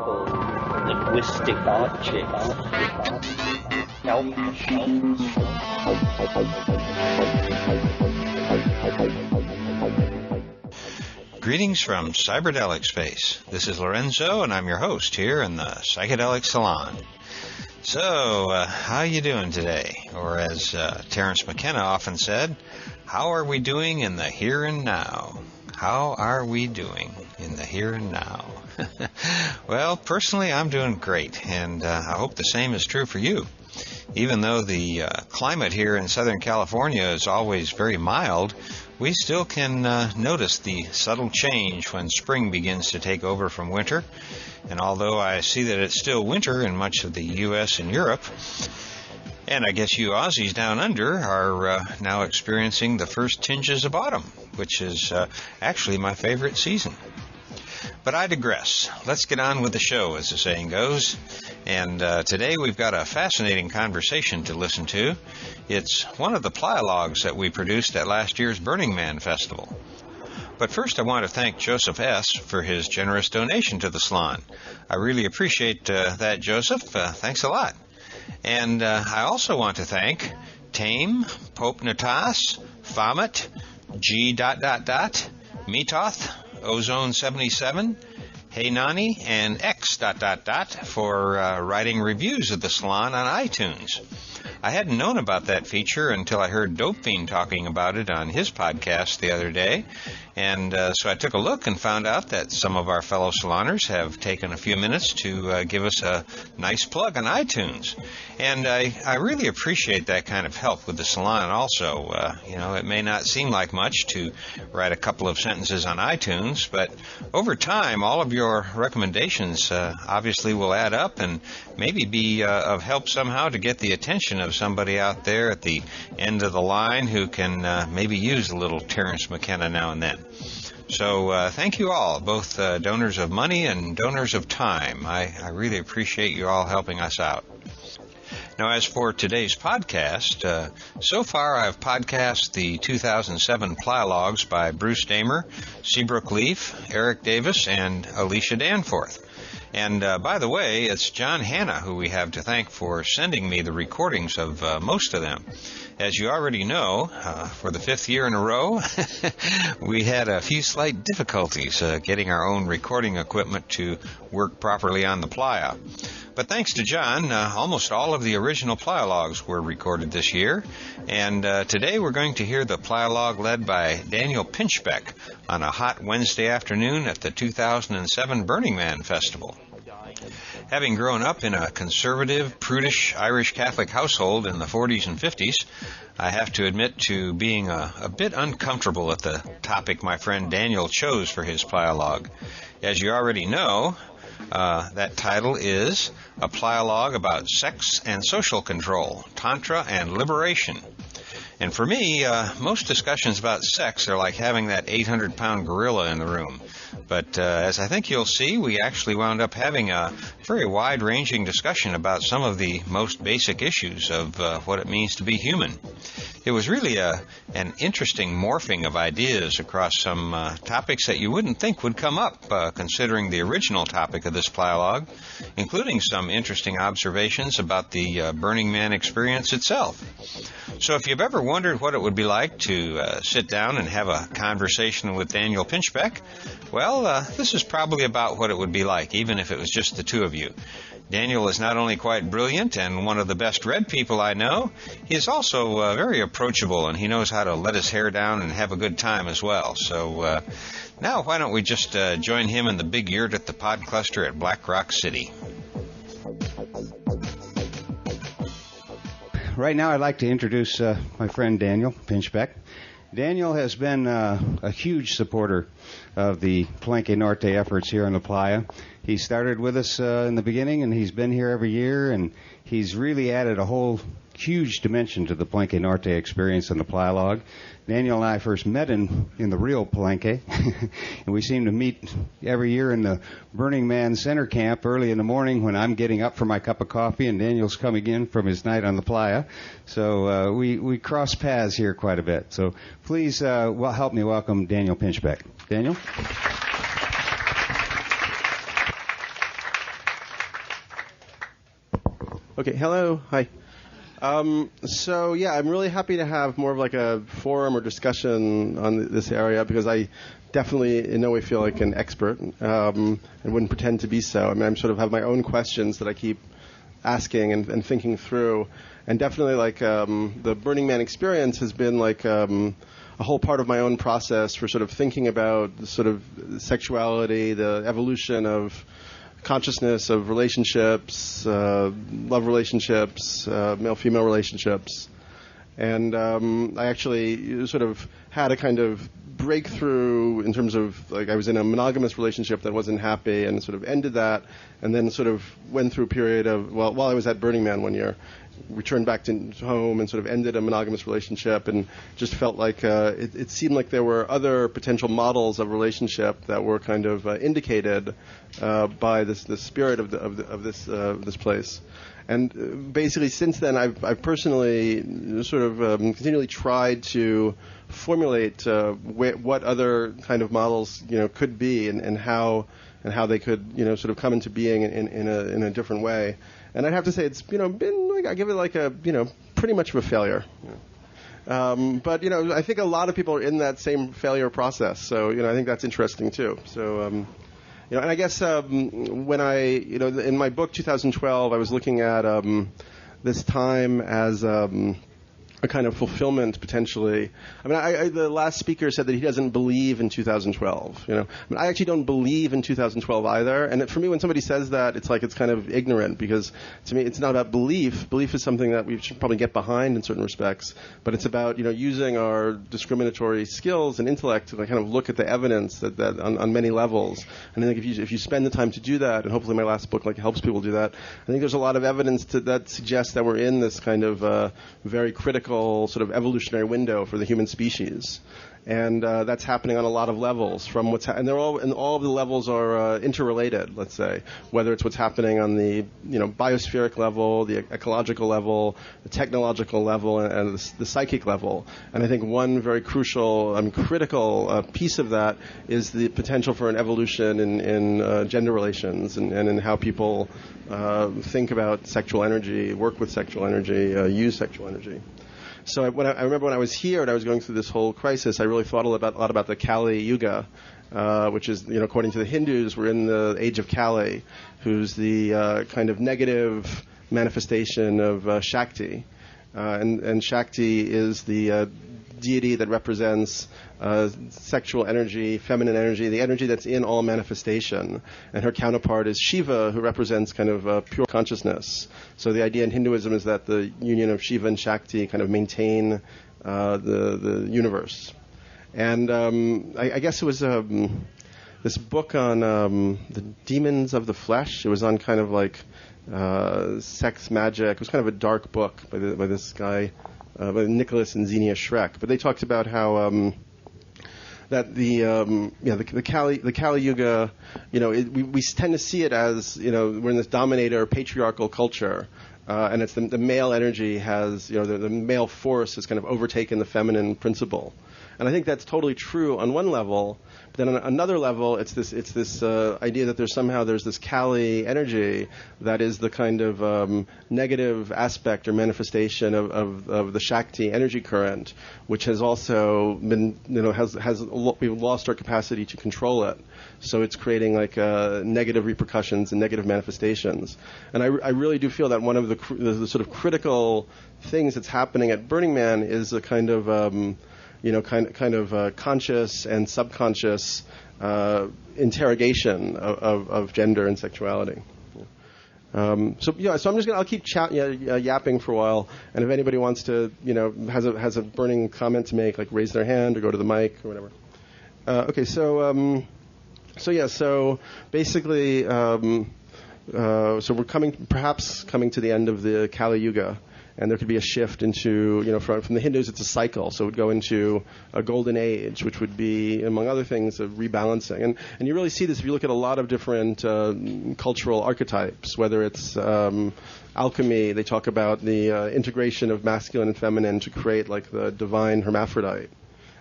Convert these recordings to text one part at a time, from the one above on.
linguistic objects help machines. Greetings from Cyberdelic Space. This is Lorenzo, and I'm your host here in the Psychedelic Salon. So, how you doing today? Or as Terence McKenna often said, how are we doing in the here and now? How are we doing in the here and now? Well, personally, I'm doing great, and I hope the same is true for you. Even though the climate here in Southern California is always very mild, we still can notice the subtle change when spring begins to take over from winter. And although I see that it's still winter in much of the U.S. and Europe, and I guess you Aussies down under are now experiencing the first tinges of autumn, which is actually my favorite season. But I digress. Let's get on with the show, as the saying goes. And today we've got a fascinating conversation to listen to. It's one of the playalogues that we produced at last year's Burning Man Festival. But first I want to thank Joseph S. for his generous donation to the salon. I really appreciate that, Joseph. Thanks a lot. And I also want to thank Tame, Pope Natas, Fomet, G... Metoth, Ozone 77, Hey Nani, and X... for writing reviews of the salon on iTunes. I hadn't known about that feature until I heard Dope Fiend talking about it on his podcast the other day, and so I took a look and found out that some of our fellow saloners have taken a few minutes to give us a nice plug on iTunes. And I really appreciate that kind of help with the salon also. It may not seem like much to write a couple of sentences on iTunes, but over time, all of your recommendations obviously will add up and maybe be of help somehow to get the attention of somebody out there at the end of the line who can maybe use a little Terence McKenna now and then. So thank you all, both donors of money and donors of time. I really appreciate you all helping us out. Now, as for today's podcast, so far I've podcast the 2007 playalogues by Bruce Damer, Seabrook Leaf, Eric Davis, and Alicia Danforth. And by the way, it's John Hanna who we have to thank for sending me the recordings of most of them. As you already know, for the fifth year in a row, we had a few slight difficulties getting our own recording equipment to work properly on the playa. But thanks to John, almost all of the original playalogues were recorded this year. And today we're going to hear the playalogue led by Daniel Pinchback on a hot Wednesday afternoon at the 2007 Burning Man Festival. Having grown up in a conservative, prudish Irish Catholic household in the 40s and 50s, I have to admit to being a bit uncomfortable at the topic my friend Daniel chose for his playalogue. As you already know, that title is A Playalogue About Sex and Social Control, Tantra and Liberation. And for me, most discussions about sex are like having that 800-pound gorilla in the room. But as I think you'll see, we actually wound up having a very wide-ranging discussion about some of the most basic issues of what it means to be human. It was really an interesting morphing of ideas across some topics that you wouldn't think would come up, considering the original topic of this playalogue, including some interesting observations about the Burning Man experience itself. So if you've ever wondered what it would be like to sit down and have a conversation with Daniel Pinchback, well, this is probably about what it would be like, even if it was just the two of you. Daniel is not only quite brilliant and one of the best read people I know, he is also very approachable, and he knows how to let his hair down and have a good time as well. So now why don't we just join him in the big yurt at the Pod Cluster at Black Rock City. Right now I'd like to introduce my friend Daniel Pinchback. Daniel has been a huge supporter of the Palenque Norte efforts here on La Playa. He started with us in the beginning, and he's been here every year, and he's really added a whole huge dimension to the Palenque Norte experience in the playalogue. Daniel and I first met in the real Palenque, and we seem to meet every year in the Burning Man Center Camp early in the morning when I'm getting up for my cup of coffee and Daniel's coming in from his night on the playa. So we cross paths here quite a bit. So please help me welcome Daniel Pinchback. Daniel? Okay, hello, hi. So yeah, I'm really happy to have more of like a forum or discussion on this area because I definitely in no way feel like an expert and wouldn't pretend to be so. I mean, I sort of have my own questions that I keep asking and thinking through, and definitely like the Burning Man experience has been like a whole part of my own process for sort of thinking about the sort of sexuality, the evolution of consciousness, of relationships, love relationships, male-female relationships. And I actually sort of had a kind of breakthrough in terms of, like, I was in a monogamous relationship that wasn't happy and sort of ended that, and then sort of went through a period of, well, while I was at Burning Man one year, returned back to home and sort of ended a monogamous relationship and just felt like it seemed like there were other potential models of relationship that were kind of indicated by the spirit of this place. And basically, since then, I've personally sort of continually tried to formulate what other kind of models could be and how they could sort of come into being in a different way. And I'd have to say it's been like I give it like a pretty much of a failure. But I think a lot of people are in that same failure process. So I think that's interesting too. So. And I guess when I, in my book 2012, I was looking at this time as a kind of fulfillment potentially. I mean, the last speaker said that he doesn't believe in 2012. I mean, I actually don't believe in 2012 either. And for me, when somebody says that, it's like it's kind of ignorant because to me, it's not about belief. Belief is something that we should probably get behind in certain respects. But it's about using our discriminatory skills and intellect to kind of look at the evidence that on many levels. And I think if you spend the time to do that, and hopefully my last book helps people do that, I think there's a lot of evidence that suggests that we're in this kind of very critical sort of evolutionary window for the human species, and that's happening on a lot of levels. And all of the levels are interrelated. Let's say whether it's what's happening on the biospheric level, the ecological level, the technological level, and the psychic level. And I think one very crucial and critical piece of that is the potential for an evolution in gender relations and in how people think about sexual energy, work with sexual energy, use sexual energy. So I remember when I was here and I was going through this whole crisis, I really thought a lot about the Kali Yuga, which is, according to the Hindus, we're in the age of Kali, who's the kind of negative manifestation of Shakti. And Shakti is the deity that represents sexual energy, feminine energy, the energy that's in all manifestation. And her counterpart is Shiva, who represents kind of pure consciousness. So the idea in Hinduism is that the union of Shiva and Shakti kind of maintain the universe. And I guess it was this book on the demons of the flesh. It was on kind of like sex magic. It was kind of a dark book by this guy, by Nicholas and Xenia Schreck. But they talked about how that the Kali Yuga, we tend to see it as we're in this dominator patriarchal culture, and it's the male energy has the male force has kind of overtaken the feminine principle. And I think that's totally true on one level. But then on another level, it's this idea that there's this Kali energy that is the kind of negative aspect or manifestation of the Shakti energy current, which has also been we've lost our capacity to control it. So it's creating like negative repercussions and negative manifestations. And I really do feel that one of the sort of critical things that's happening at Burning Man is a kind of conscious and subconscious interrogation of gender and sexuality. So I'll keep yapping for a while, and if anybody wants to, has a burning comment to make, like raise their hand or go to the mic or whatever. Okay, so basically, so we're perhaps coming to the end of the Kali Yuga. And there could be a shift into, from the Hindus, it's a cycle. So it would go into a golden age, which would be, among other things, a rebalancing. And you really see this if you look at a lot of different cultural archetypes, whether it's alchemy. They talk about the integration of masculine and feminine to create like the divine hermaphrodite.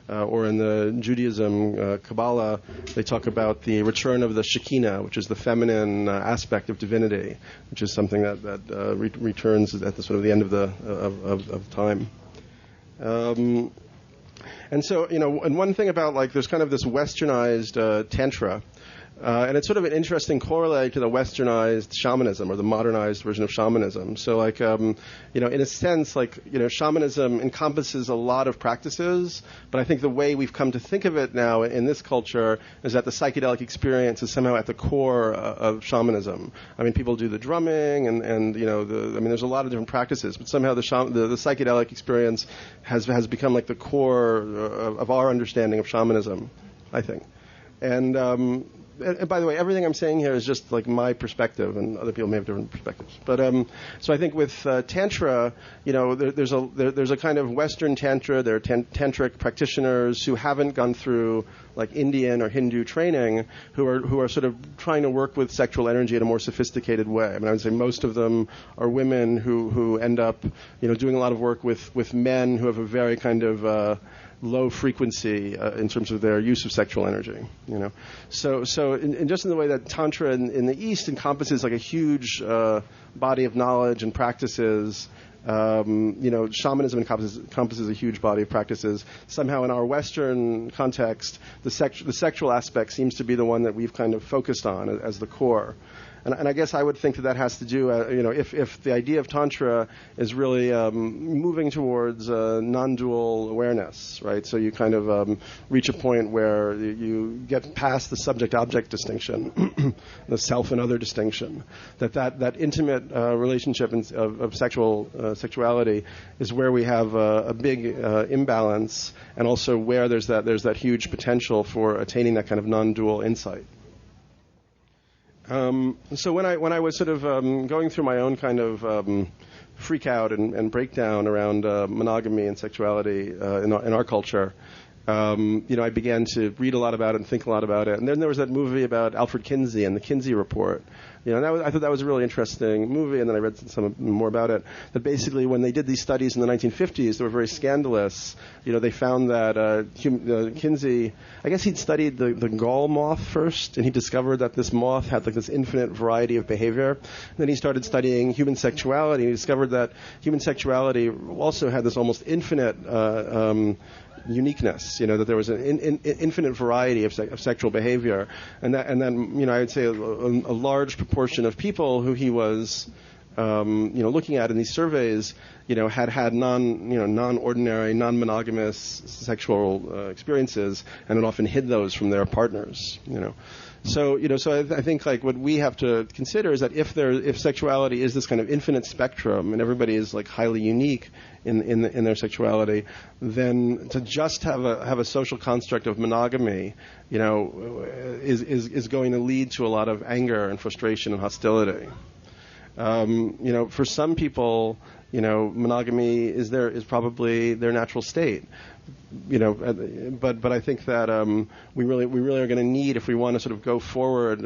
or in the Judaism, Kabbalah, they talk about the return of the Shekinah, which is the feminine aspect of divinity, which is something that returns at the sort of the end of time. And so, and one thing about, like, there's kind of this westernized Tantra, and it's sort of an interesting corollary to the westernized shamanism, or the modernized version of shamanism. So, like, in a sense, like, shamanism encompasses a lot of practices, but I think the way we've come to think of it now in this culture is that the psychedelic experience is somehow at the core of shamanism. I mean, people do the drumming, and there's a lot of different practices, but somehow the psychedelic experience has become like the core of our understanding of shamanism, I think. And by the way, everything I'm saying here is just like my perspective, and other people may have different perspectives. But so I think with Tantra, there's a kind of Western Tantra. There are tantric practitioners who haven't gone through like Indian or Hindu training, who are sort of trying to work with sexual energy in a more sophisticated way. I mean, I would say most of them are women who end up doing a lot of work with men who have a very kind of low frequency in terms of their use of sexual energy, So in just in the way that Tantra in the East encompasses like a huge body of knowledge and practices, shamanism encompasses a huge body of practices. Somehow in our Western context, the sexual aspect seems to be the one that we've kind of focused on as the core. And I guess I would think that has to do, if the idea of Tantra is really moving towards non-dual awareness, right? So you kind of reach a point where you get past the subject-object distinction, the self and other distinction. That intimate relationship of sexuality is where we have a big imbalance, and also where there's that huge potential for attaining that kind of non-dual insight. So when I was sort of going through my own kind of freak out and breakdown around monogamy and sexuality in our culture, I began to read a lot about it and think a lot about it. And then there was that movie about Alfred Kinsey and the Kinsey Report. I thought that was a really interesting movie, and then I read some more about it. That basically, when they did these studies in the 1950s, they were very scandalous. They found that Kinsey, I guess he'd studied the gall moth first, and he discovered that this moth had like this infinite variety of behavior. And then he started studying human sexuality, and he discovered that human sexuality also had this almost infinite uniqueness, that there was an infinite variety of sexual behavior, and then I would say a large proportion of people who he was looking at in these surveys, had non-ordinary, non-monogamous sexual experiences, and had often hid those from their partners, So I think like what we have to consider is that if sexuality is this kind of infinite spectrum and everybody is like highly unique in their sexuality, then to just have a social construct of monogamy, is going to lead to a lot of anger and frustration and hostility. For some people, monogamy is probably their natural state. But I think that we really are going to need, if we want to sort of go forward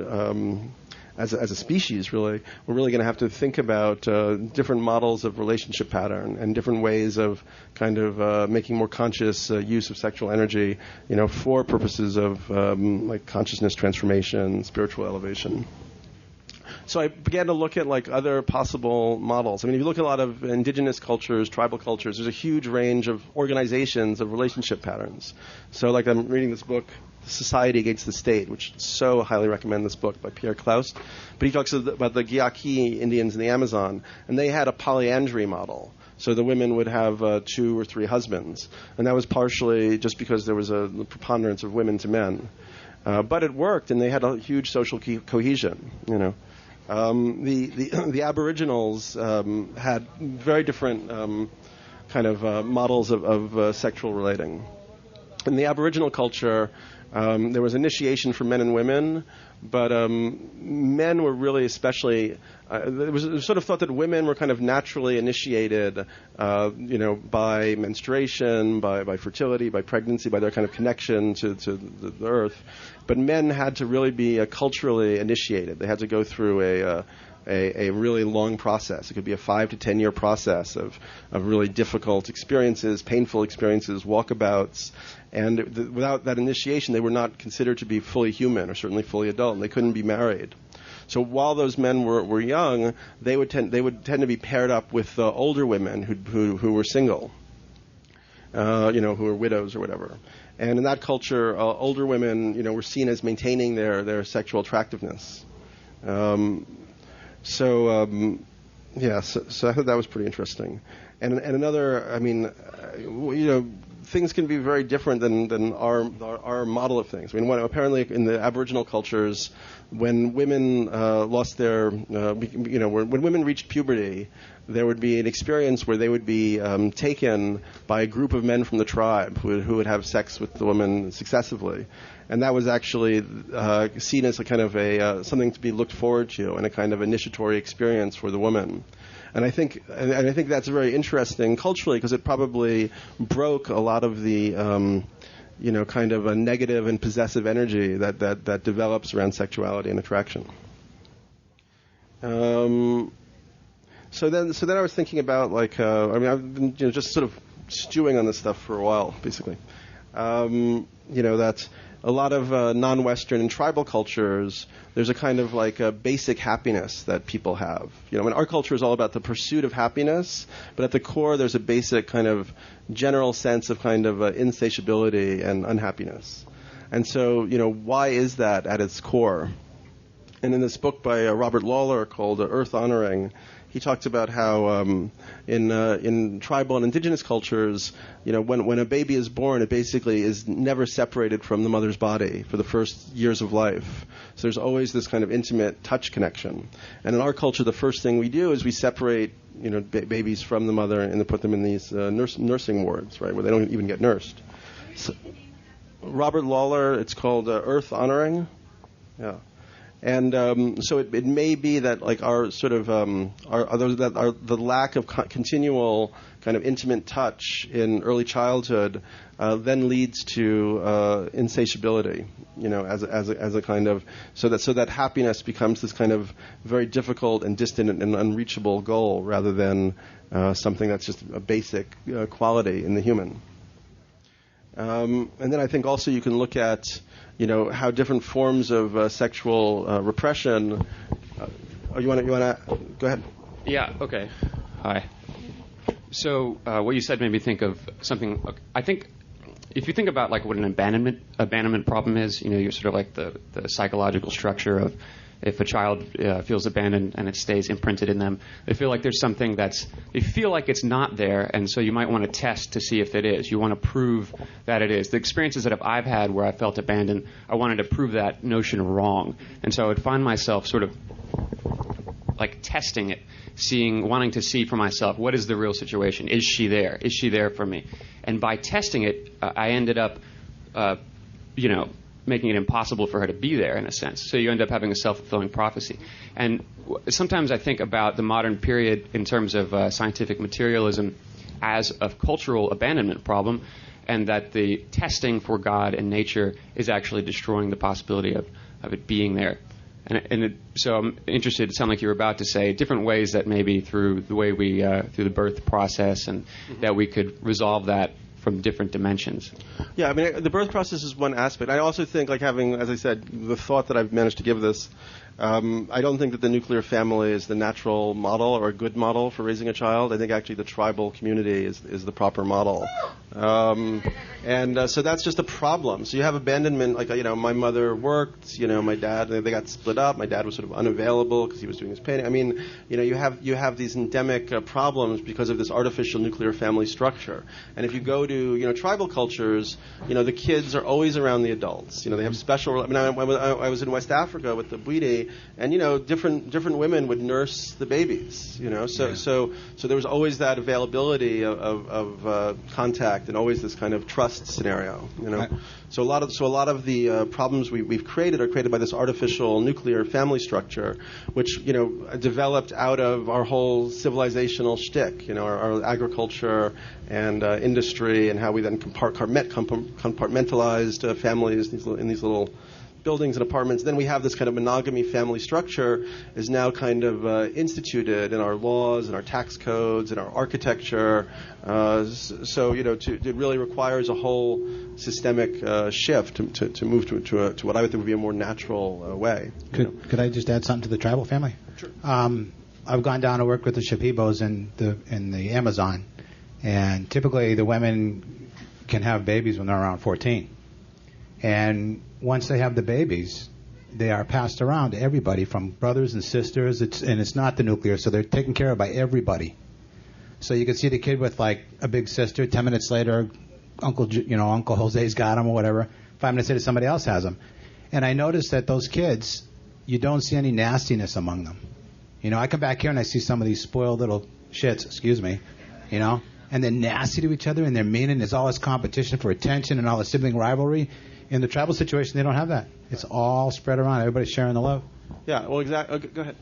as a species, really, we're really going to have to think about different models of relationship pattern and different ways of kind of making more conscious use of sexual energy, for purposes of like consciousness transformation, spiritual elevation. So I began to look at like other possible models. I mean, if you look at a lot of indigenous cultures, tribal cultures, there's a huge range of organizations of relationship patterns. So like I'm reading this book, Society Against the State, which so highly recommend this book by Pierre Klaus. But he talks about the Guayaki Indians in the Amazon, and they had a polyandry model. So the women would have 2 or 3 husbands. And that was partially just because there was a preponderance of women to men. But it worked, and they had a huge social cohesion, The Aboriginals had very different kind of models of sexual relating. In the Aboriginal culture, there was initiation for men and women, but men were really especially. It was sort of thought that women were kind of naturally initiated, by menstruation, by fertility, by pregnancy, by their kind of connection to the earth. But men had to really be culturally initiated. They had to go through a really long process. It could be a 5 to 10 year process of really difficult experiences, painful experiences, walkabouts. And without that initiation, they were not considered to be fully human or certainly fully adult, and they couldn't be married. So while those men were young, they would tend to be paired up with older women who were single, who were widows or whatever. And in that culture, older women, were seen as maintaining their sexual attractiveness. So I thought that was pretty interesting. And another, things can be very different than our model of things. Apparently in the Aboriginal cultures, when women lost their, when women reached puberty, there would be an experience where they would be taken by a group of men from the tribe who would have sex with the woman successively. And that was actually seen as a kind of something to be looked forward to and a kind of initiatory experience for the woman. And I think that's very interesting culturally because it probably broke a lot of the kind of a negative and possessive energy that develops around sexuality and attraction. So then I was thinking about I've been just sort of stewing on this stuff for a while, basically. That a lot of non-Western and tribal cultures, there's a kind of a basic happiness that people have. Our culture is all about the pursuit of happiness, but at the core there's a basic kind of general sense of kind of insatiability and unhappiness. And so, why is that at its core? And in this book by Robert Lawler called Earth Honoring, he talks about how in tribal and indigenous cultures, when a baby is born, it basically is never separated from the mother's body for the first years of life. So there's always this kind of intimate touch connection. And in our culture, the first thing we do is we separate babies from the mother and put them in these nursing wards, right, where they don't even get nursed. So, Robert Lawler, it's called Earth Honoring. Yeah. And so it may be that our sort of the lack of continual kind of intimate touch in early childhood then leads to insatiability, as a kind of so that happiness becomes this kind of very difficult and distant and unreachable goal rather than something that's just a basic quality in the human. And then I think also you can look at how different forms of sexual repression. You want to go ahead? Yeah. Okay. Hi. So what you said made me think of something. I think if you think about what an abandonment problem is, you're sort of the psychological structure of if a child feels abandoned and it stays imprinted in them, they feel like there's something they feel like it's not there, and so you might want to test to see if it is. You want to prove that it is. The experiences that I've had where I felt abandoned, I wanted to prove that notion wrong, and so I would find myself sort of testing it, wanting to see for myself, what is the real situation? Is she there? Is she there for me? And by testing it, I ended up, making it impossible for her to be there in a sense. So you end up having a self-fulfilling prophecy. And sometimes I think about the modern period in terms of scientific materialism as a cultural abandonment problem, and that the testing for God and nature is actually destroying the possibility of it being there. So I'm interested, it sounded like you were about to say, different ways that maybe through the way we, through the birth process, and that we could resolve that from different dimensions. Yeah, the birth process is one aspect. I also think, having, as I said, the thought that I've managed to give this, I don't think that the nuclear family is the natural model or a good model for raising a child. I think actually the tribal community is the proper model. So that's just a problem. So you have abandonment, my mother worked, my dad, they got split up. My dad was sort of unavailable because he was doing his painting. You have these endemic problems because of this artificial nuclear family structure. And if you go to, tribal cultures, the kids are always around the adults. They have special, I was in West Africa with the Bwiti, and, different women would nurse the babies, So there was always that availability of contact and always this kind of trust scenario, So a lot of the problems we've created are created by this artificial nuclear family structure, which developed out of our whole civilizational shtick, our agriculture and industry, and how we then compartmentalized families in these little buildings and apartments. Then we have this kind of monogamy family structure is now kind of instituted in our laws, in our tax codes, in our architecture. So it really requires a whole systemic shift to move to what I would think would be a more natural way. Could I just add something to the tribal family? Sure. I've gone down to work with the Shipibos in the Amazon, and typically the women can have babies when they're around 14. And once they have the babies, they are passed around to everybody, from brothers and sisters. It's not the nuclear, so they're taken care of by everybody. So you can see the kid with like a big sister. 10 minutes later, Uncle Jose's got him or whatever. 5 minutes later, somebody else has him. And I noticed that those kids, you don't see any nastiness among them. I come back here and I see some of these spoiled little shits, and they're nasty to each other, and they're mean, and there's all this competition for attention and all the sibling rivalry. In the tribal situation, they don't have that. It's all spread around. Everybody's sharing the love. Yeah, well, exactly. Go ahead.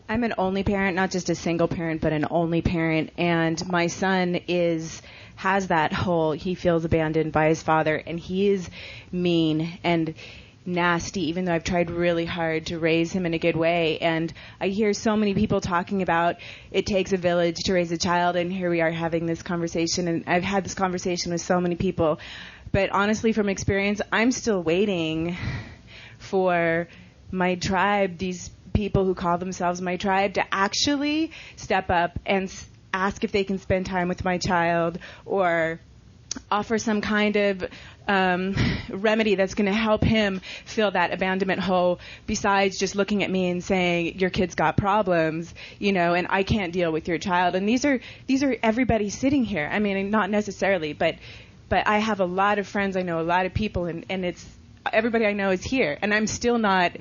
I'm an only parent, not just a single parent, but an only parent. And my son has that whole, he feels abandoned by his father, and he is mean and nasty, even though I've tried really hard to raise him in a good way. And I hear so many people talking about it takes a village to raise a child, and here we are having this conversation. And I've had this conversation with so many people. But honestly, from experience, I'm still waiting for my tribe, these people who call themselves my tribe, to actually step up and ask if they can spend time with my child, or offer some kind of remedy that's going to help him fill that abandonment hole, besides just looking at me and saying, your kid's got problems, and I can't deal with your child. And these are everybody sitting here. I mean, not necessarily, but I have a lot of friends. I know a lot of people, and it's everybody I know is here, and I'm still not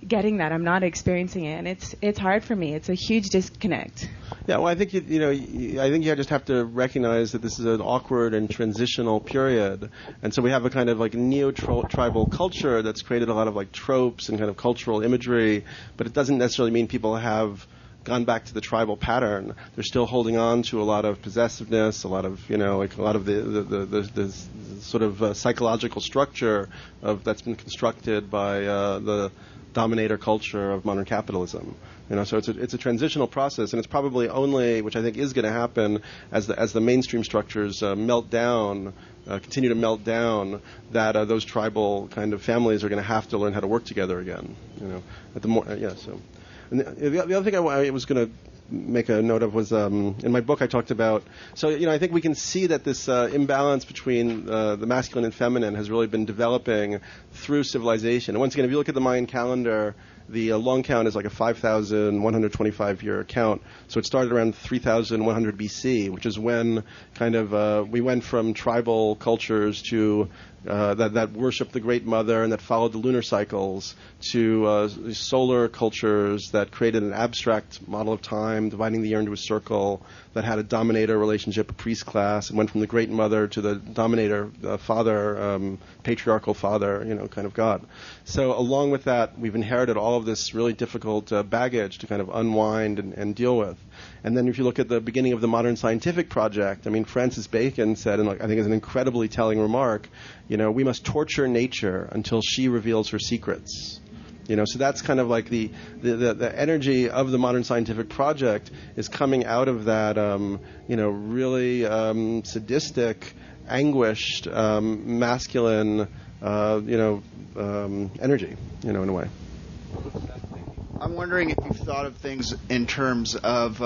getting that. I'm not experiencing it, and it's hard for me. It's a huge disconnect. Yeah, well, I think I think you just have to recognize that this is an awkward and transitional period, and so we have a kind of like neo-tribal culture that's created a lot of like tropes and kind of cultural imagery, but it doesn't necessarily mean people have gone back to the tribal pattern. They're still holding on to a lot of possessiveness, a lot of the sort of psychological structure that's been constructed by the dominator culture of modern capitalism. So it's a transitional process, and it's probably only, which I think is going to happen as the mainstream structures melt down, continue to melt down, that those tribal kind of families are going to have to learn how to work together again. So. And the other thing I was going to make a note of was in my book I talked about. So I think we can see that this imbalance between the masculine and feminine has really been developing through civilization. And once again, if you look at the Mayan calendar, the long count is like a 5,125 year count. So it started around 3,100 BC, which is when kind of we went from tribal cultures to that worshiped the Great Mother and that followed the lunar cycles, to solar cultures that created an abstract model of time, dividing the year into a circle, that had a dominator relationship, a priest class, and went from the Great Mother to the dominator father, patriarchal father, kind of God. So along with that, we've inherited all of this really difficult baggage to kind of unwind and deal with. And then if you look at the beginning of the modern scientific project, I mean, Francis Bacon said, and I think it's an incredibly telling remark, we must torture nature until she reveals her secrets. So that's kind of like the energy of the modern scientific project is coming out of that, really sadistic, anguished, masculine, energy, in a way. I'm wondering if you've thought of things in terms of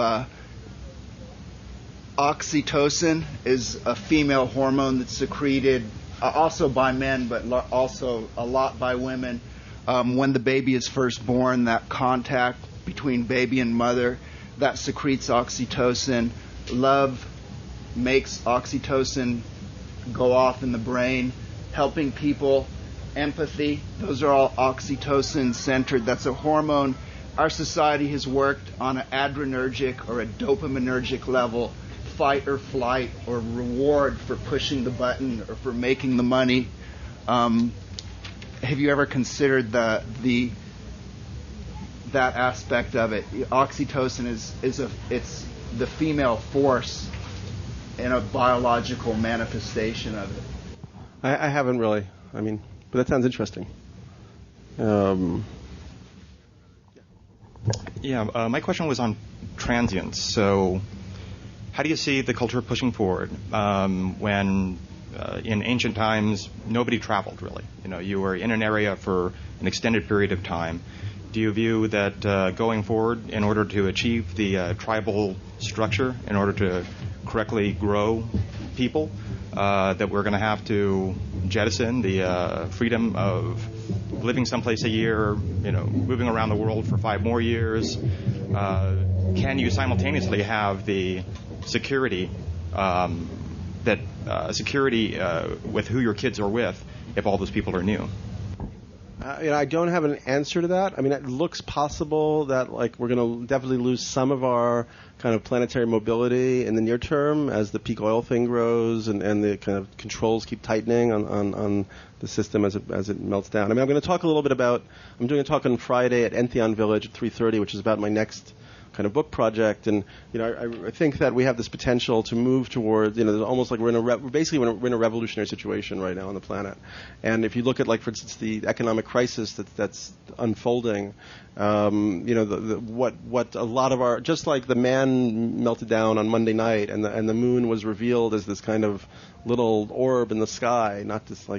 oxytocin is a female hormone that's secreted also by men, but also a lot by women. When the baby is first born, that contact between baby and mother, that secretes oxytocin. Love makes oxytocin go off in the brain, helping people. Empathy, those are all oxytocin-centered. That's a hormone. Our society has worked on an adrenergic or a dopaminergic level, fight or flight or reward for pushing the button or for making the money. Have you ever considered that aspect of it? Oxytocin it's the female force in a biological manifestation of it. I haven't really. But that sounds interesting. My question was on transience. So, how do you see the culture pushing forward when in ancient times nobody traveled really? You were in an area for an extended period of time. Do you view that going forward, in order to achieve the tribal structure, in order to correctly grow people, that we're going to have to jettison the freedom of living someplace a year, moving around the world for 5 more years? Can you simultaneously have the security with who your kids are with if all those people are new? I don't have an answer to that. I mean, it looks possible that we're going to definitely lose some of our kind of planetary mobility in the near term as the peak oil thing grows and the kind of controls keep tightening on the system as it melts down. I mean, I'm going to talk a little bit about. I'm doing a talk on Friday at Entheon Village at 3:30, which is about my next kind of book project, and I think that we have this potential to move towards, almost like we're in a revolutionary situation right now on the planet. And if you look at, for instance, the economic crisis that's unfolding, what a lot of our, just like the man melted down on Monday night, and the moon was revealed as this kind of little orb in the sky, not this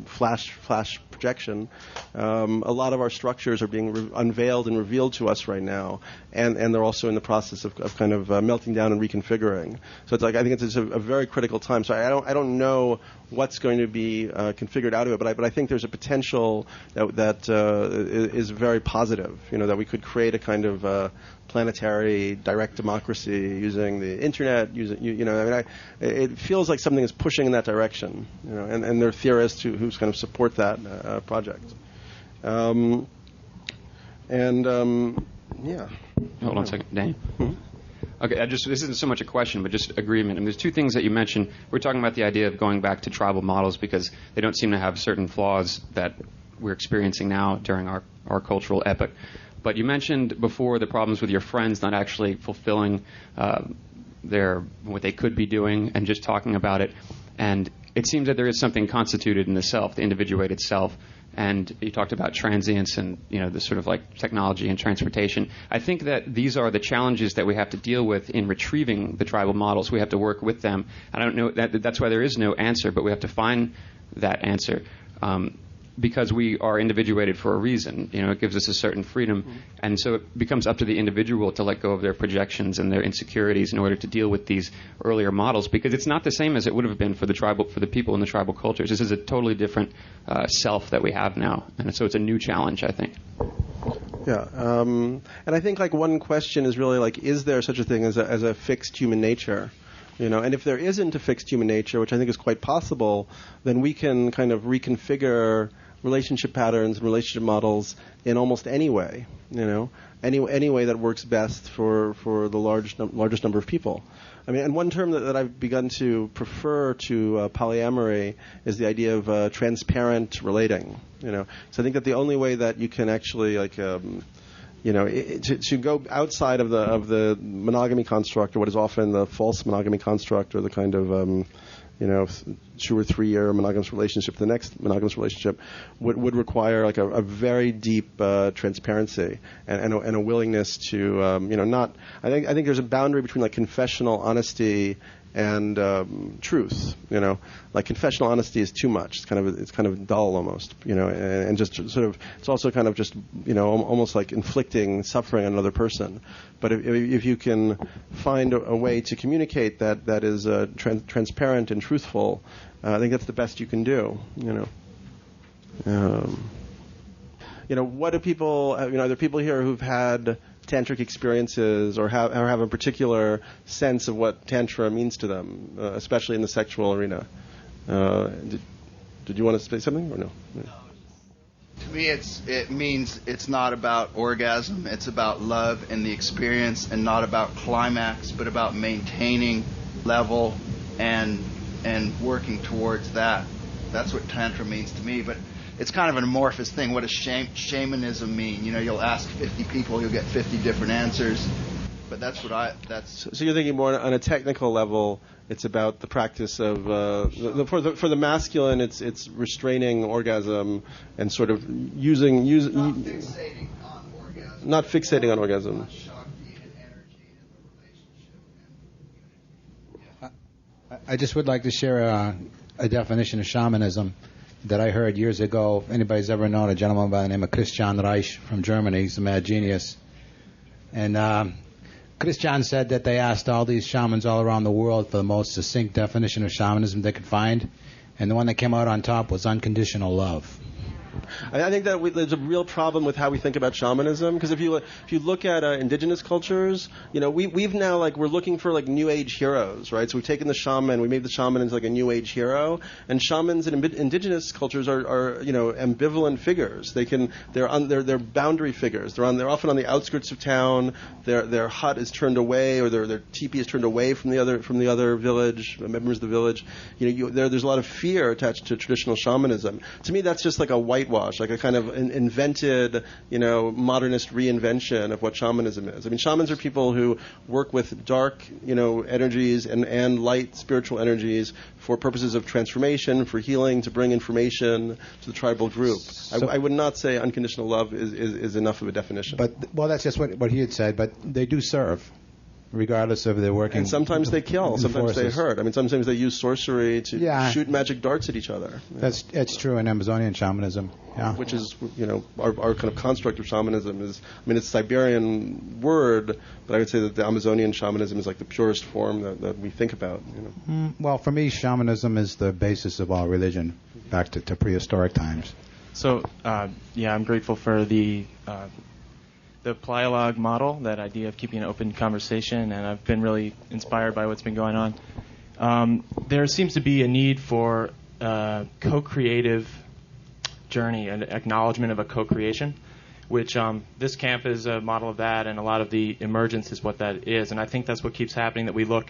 flash projection. A lot of our structures are being unveiled and revealed to us right now, and they're also in the process of kind of melting down and reconfiguring. So I think it's a very critical time. So I don't know what's going to be configured out of it, but I think there's a potential that is very positive. That we could create a kind of planetary direct democracy using the internet. It feels like something is pushing in that direction. And there are theorists who kind of support that project. Hold on a second, Daniel. Mm-hmm. Okay, this isn't so much a question, but just agreement. And there's 2 things that you mentioned. We're talking about the idea of going back to tribal models because they don't seem to have certain flaws that we're experiencing now during our cultural epoch. But you mentioned before the problems with your friends not actually fulfilling what they could be doing and just talking about it. And it seems that there is something constituted in the self, the individuated self. And you talked about transience and the sort of technology and transportation. I think that these are the challenges that we have to deal with in retrieving the tribal models. We have to work with them. I don't know that's why there is no answer, but we have to find that answer. Because we are individuated for a reason. It gives us a certain freedom. Mm-hmm. And so it becomes up to the individual to let go of their projections and their insecurities in order to deal with these earlier models, because it's not the same as it would have been for the people in the tribal cultures. This is a totally different self that we have now. And so it's a new challenge, I think. Yeah. And I think one question is really is there such a thing as a fixed human nature? And if there isn't a fixed human nature, which I think is quite possible, then we can kind of reconfigure relationship patterns and relationship models in almost any way, any way that works best for the largest number of people. I mean, and one term that I've begun to prefer to polyamory is the idea of transparent relating. So I think that the only way that you can actually to go outside of the monogamy construct, or what is often the false monogamy construct, or the kind of 2 or 3 year monogamous relationship to the next monogamous relationship, would require a very deep transparency and a willingness to not. I think there's a boundary between confessional honesty and truth. Confessional honesty is too much. It's kind of dull almost. And just sort of it's also kind of just almost like inflicting suffering on another person. But if you can find a way to communicate that is transparent and truthful, I think that's the best you can do. What do people? Are there people here who've had tantric experiences or have a particular sense of what tantra means to them, especially in the sexual arena? Did you want to say something or no? To me, it means it's not about orgasm. It's about love and the experience, and not about climax, but about maintaining level and working towards that. That's what tantra means to me. But it's kind of an amorphous thing. What does shamanism mean? You'll ask 50 people, you'll get 50 different answers. But that's what that's. So you're thinking more on a technical level. It's about the practice of for the masculine. It's restraining orgasm and sort of using. Not fixating on orgasm. Not fixating on orgasm. I just would like to share a definition of shamanism that I heard years ago. If anybody's ever known a gentleman by the name of Christian Reich from Germany, he's a mad genius. And Christian said that they asked all these shamans all around the world for the most succinct definition of shamanism they could find. And the one that came out on top was unconditional love. I think that there's a real problem with how we think about shamanism, because if you look at indigenous cultures, we've now we're looking for New Age heroes, right? So we've taken the shaman, we made the shaman into a New Age hero, and shamans in indigenous cultures are ambivalent figures. They're boundary figures. They're often on the outskirts of town. Their hut is turned away, or their teepee is turned away from the other village, members of the village. There's a lot of fear attached to traditional shamanism. To me, that's just like a whitewash, like a kind of invented, modernist reinvention of what shamanism is. I mean, shamans are people who work with dark, energies and light spiritual energies for purposes of transformation, for healing, to bring information to the tribal group. So, I would not say unconditional love is enough of a definition. Well, that's just what he had said, but they do serve, regardless of their working. And sometimes they kill, sometimes they hurt. I mean, sometimes they use sorcery to shoot magic darts at each other. That's true in Amazonian shamanism. Yeah. Which is, our kind of construct of shamanism is, it's a Siberian word, but I would say that the Amazonian shamanism is like the purest form that we think about. Well, for me, shamanism is the basis of all religion, back to prehistoric times. So, I'm grateful for the playalogue model, that idea of keeping an open conversation, and I've been really inspired by what's been going on. There seems to be a need for co-creative journey, an acknowledgement of a co-creation, which this camp is a model of that, and a lot of the emergence is what that is. And I think that's what keeps happening, that we look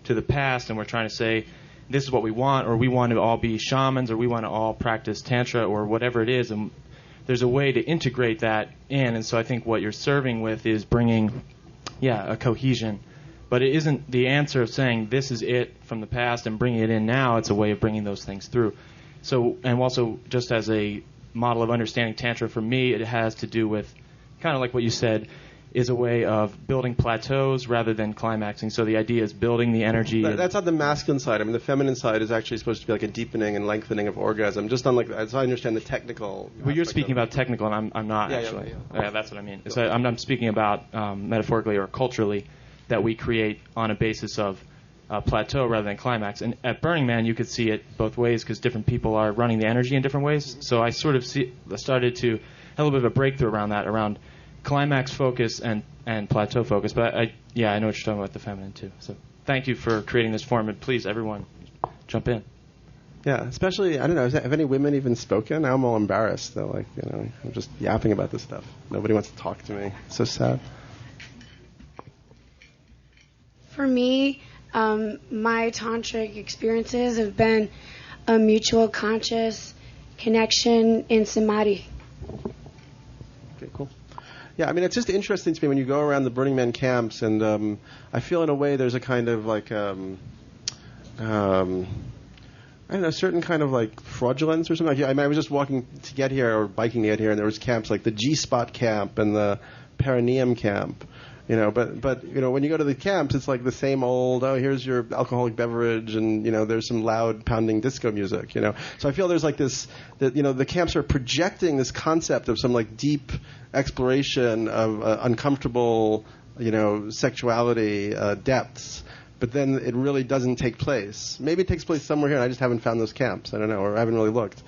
to the past and we're trying to say, this is what we want, or we want to all be shamans, or we want to all practice tantra, or whatever it is. And there's a way to integrate that in, and so I think what you're serving with is bringing, a cohesion. But it isn't the answer of saying this is it from the past and bringing it in now. It's a way of bringing those things through. So, and also just as a model of understanding Tantra, for me, it has to do with, kind of like what you said, is a way of building plateaus rather than climaxing. So the idea is building the energy. That's on the masculine side. I mean, the feminine side is actually supposed to be like a deepening and lengthening of orgasm. Just on as I understand the technical. Well, you're speaking about technical, and I'm not actually. Yeah, that's what I mean. So I'm speaking about metaphorically or culturally, that we create on a basis of plateau rather than climax. And at Burning Man, you could see it both ways because different people are running the energy in different ways. So I sort of started to have a little bit of a breakthrough around that, around climax focus and plateau focus. But I know what you're talking about, the feminine too. So thank you for creating this forum, and please, everyone, jump in. Yeah, especially, I don't know, have any women even spoken? I'm all embarrassed. They're like, I'm just yapping about this stuff. Nobody wants to talk to me. It's so sad. For me, my tantric experiences have been a mutual conscious connection in samadhi. Okay, cool. Yeah, I mean, it's just interesting to me when you go around the Burning Man camps, and I feel in a way there's a kind of like, I don't know, a certain kind of like fraudulence or something. I mean, I was just walking to get here, or biking to get here, and there was camps like the G-Spot camp and the Perineum camp. But when you go to the camps, it's like the same old, here's your alcoholic beverage, and there's some loud pounding disco music. So I feel there's like this, that the camps are projecting this concept of some like deep exploration of uncomfortable, sexuality depths. But then it really doesn't take place. Maybe it takes place somewhere here, and I just haven't found those camps. I don't know, or I haven't really looked.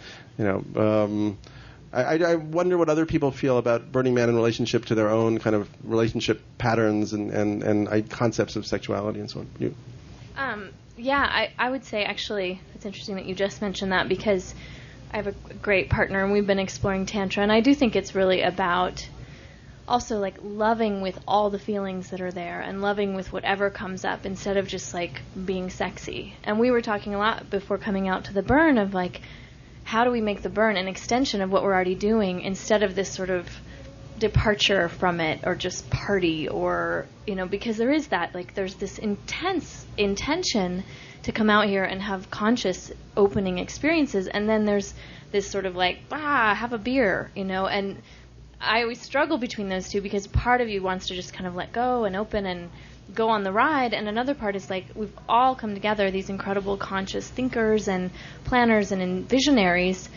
I wonder what other people feel about Burning Man in relationship to their own kind of relationship patterns and concepts of sexuality and so on. You? I would say, actually, it's interesting that you just mentioned that, because I have a great partner, and we've been exploring Tantra, and I do think it's really about also like loving with all the feelings that are there, and loving with whatever comes up, instead of just like being sexy. And we were talking a lot before coming out to the burn of like, how do we make the burn an extension of what we're already doing, instead of this sort of departure from it or just party or, because there is that, like, there's this intense intention to come out here and have conscious opening experiences, and then there's this sort of like, have a beer, and I always struggle between those two, because part of you wants to just kind of let go and open and go on the ride, and another part is like, we've all come together, these incredible conscious thinkers and planners and visionaries,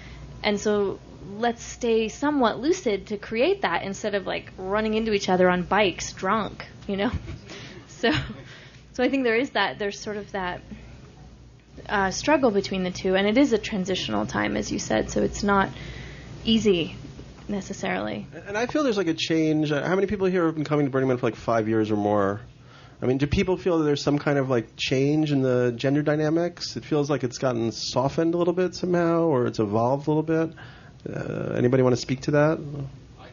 and so let's stay somewhat lucid to create that instead of like running into each other on bikes drunk, so I think there's sort of that struggle between the two, and it is a transitional time, as you said, so it's not easy necessarily. And I feel there's like a change. How many people here have been coming to Burning Man for like 5 years or more? I mean, do people feel that there's some kind of like change in the gender dynamics? It feels like it's gotten softened a little bit somehow, or it's evolved a little bit. Anybody want to speak to that? I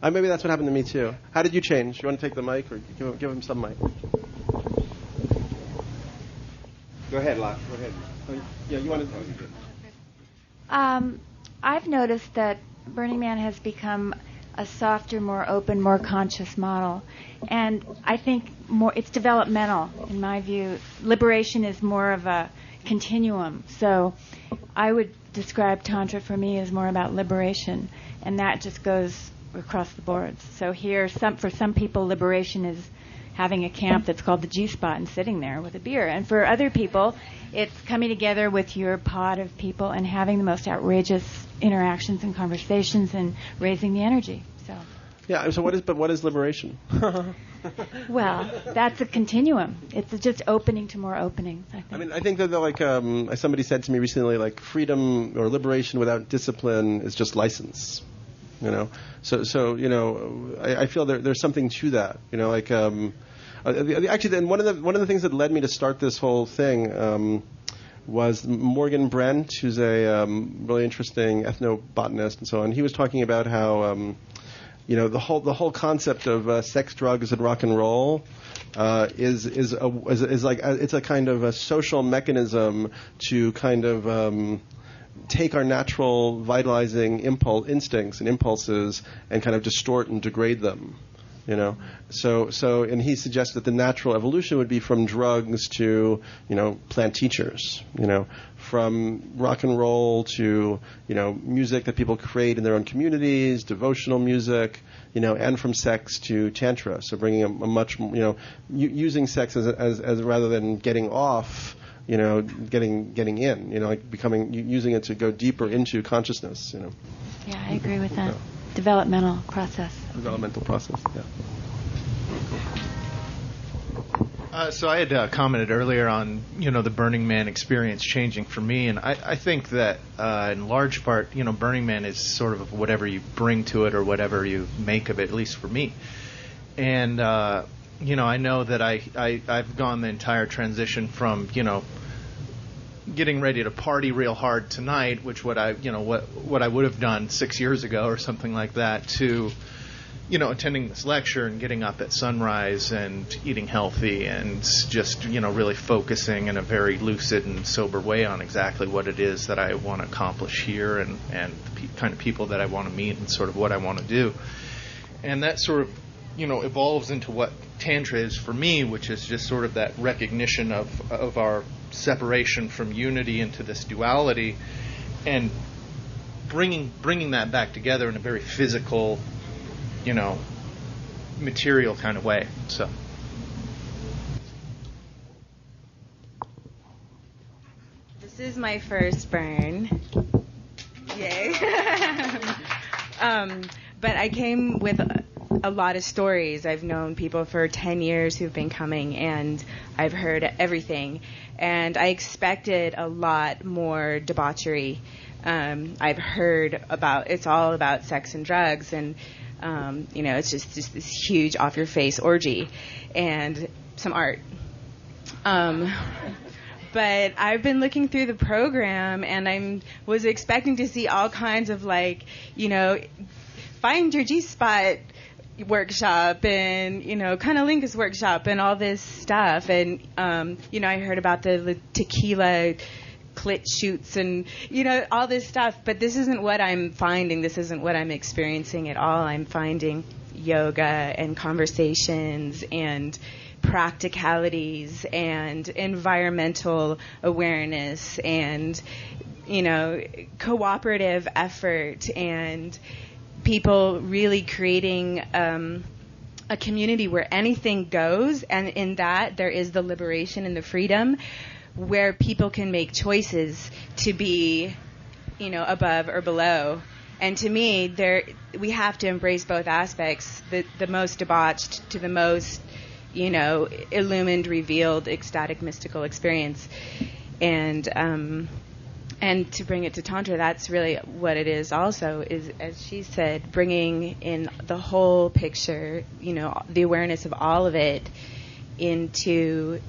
changed. Maybe that's what happened to me too. How did you change? You want to take the mic, or give him some mic? Go ahead, Locke. Go ahead. Yeah, you want to? I've noticed that Burning Man has become a softer, more open, more conscious model. And I think it's developmental, in my view. Liberation is more of a continuum. So I would describe Tantra for me as more about liberation, and that just goes across the board. So here, for some people, liberation is having a camp that's called the G-Spot and sitting there with a beer. And for other people, it's coming together with your pod of people and having the most outrageous interactions and conversations and raising the energy. So. Yeah. So what is liberation? Well, that's a continuum. It's just opening to more openings, I think. I think that like somebody said to me recently, like freedom or liberation without discipline is just license. So I feel there's something to that. Actually, then one of the things that led me to start this whole thing was Morgan Brent, who's a really interesting ethnobotanist and so on. He was talking about how the whole concept of sex, drugs, and rock and roll is like it's a kind of a social mechanism to kind of take our natural vitalizing instincts and impulses and kind of distort and degrade them. So and he suggests that the natural evolution would be from drugs to, plant teachers, from rock and roll to, music that people create in their own communities, devotional music, and from sex to tantra. So bringing a much, using sex as rather than getting off, getting in, like using it to go deeper into consciousness, Yeah, I agree with that. Developmental process. Developmental process, yeah. So I had commented earlier on, the Burning Man experience changing for me, and I think that in large part, Burning Man is sort of whatever you bring to it or whatever you make of it, at least for me. And, I know that I've gone the entire transition from, getting ready to party real hard tonight, which what I would have done 6 years ago or something like that, to attending this lecture and getting up at sunrise and eating healthy and just really focusing in a very lucid and sober way on exactly what it is that I want to accomplish here and the kind of people that I want to meet and sort of what I want to do. And that sort of evolves into what Tantra is for me, which is just sort of that recognition of our separation from unity into this duality, and bringing that back together in a very physical, material kind of way. So. This is my first burn. Yay. But I came with a lot of stories. I've known people for 10 years who've been coming, and I've heard everything. And I expected a lot more debauchery. I've heard it's all about sex and drugs, and it's just this huge off-your-face orgy and some art. But I've been looking through the program, and I was expecting to see all kinds of find your G-spot workshop and Cunnilingus workshop and all this stuff, and I heard about the tequila clit shoots and, all this stuff. But this isn't what I'm finding. This isn't what I'm experiencing at all. I'm finding yoga and conversations and practicalities and environmental awareness and, cooperative effort and people really creating a community where anything goes, and in that there is the liberation and the freedom where people can make choices to be, above or below. And to me, we have to embrace both aspects, the most debauched to the most, illumined, revealed, ecstatic, mystical experience. And to bring it to Tantra, that's really what it is also, is, as she said, bringing in the whole picture, the awareness of all of it into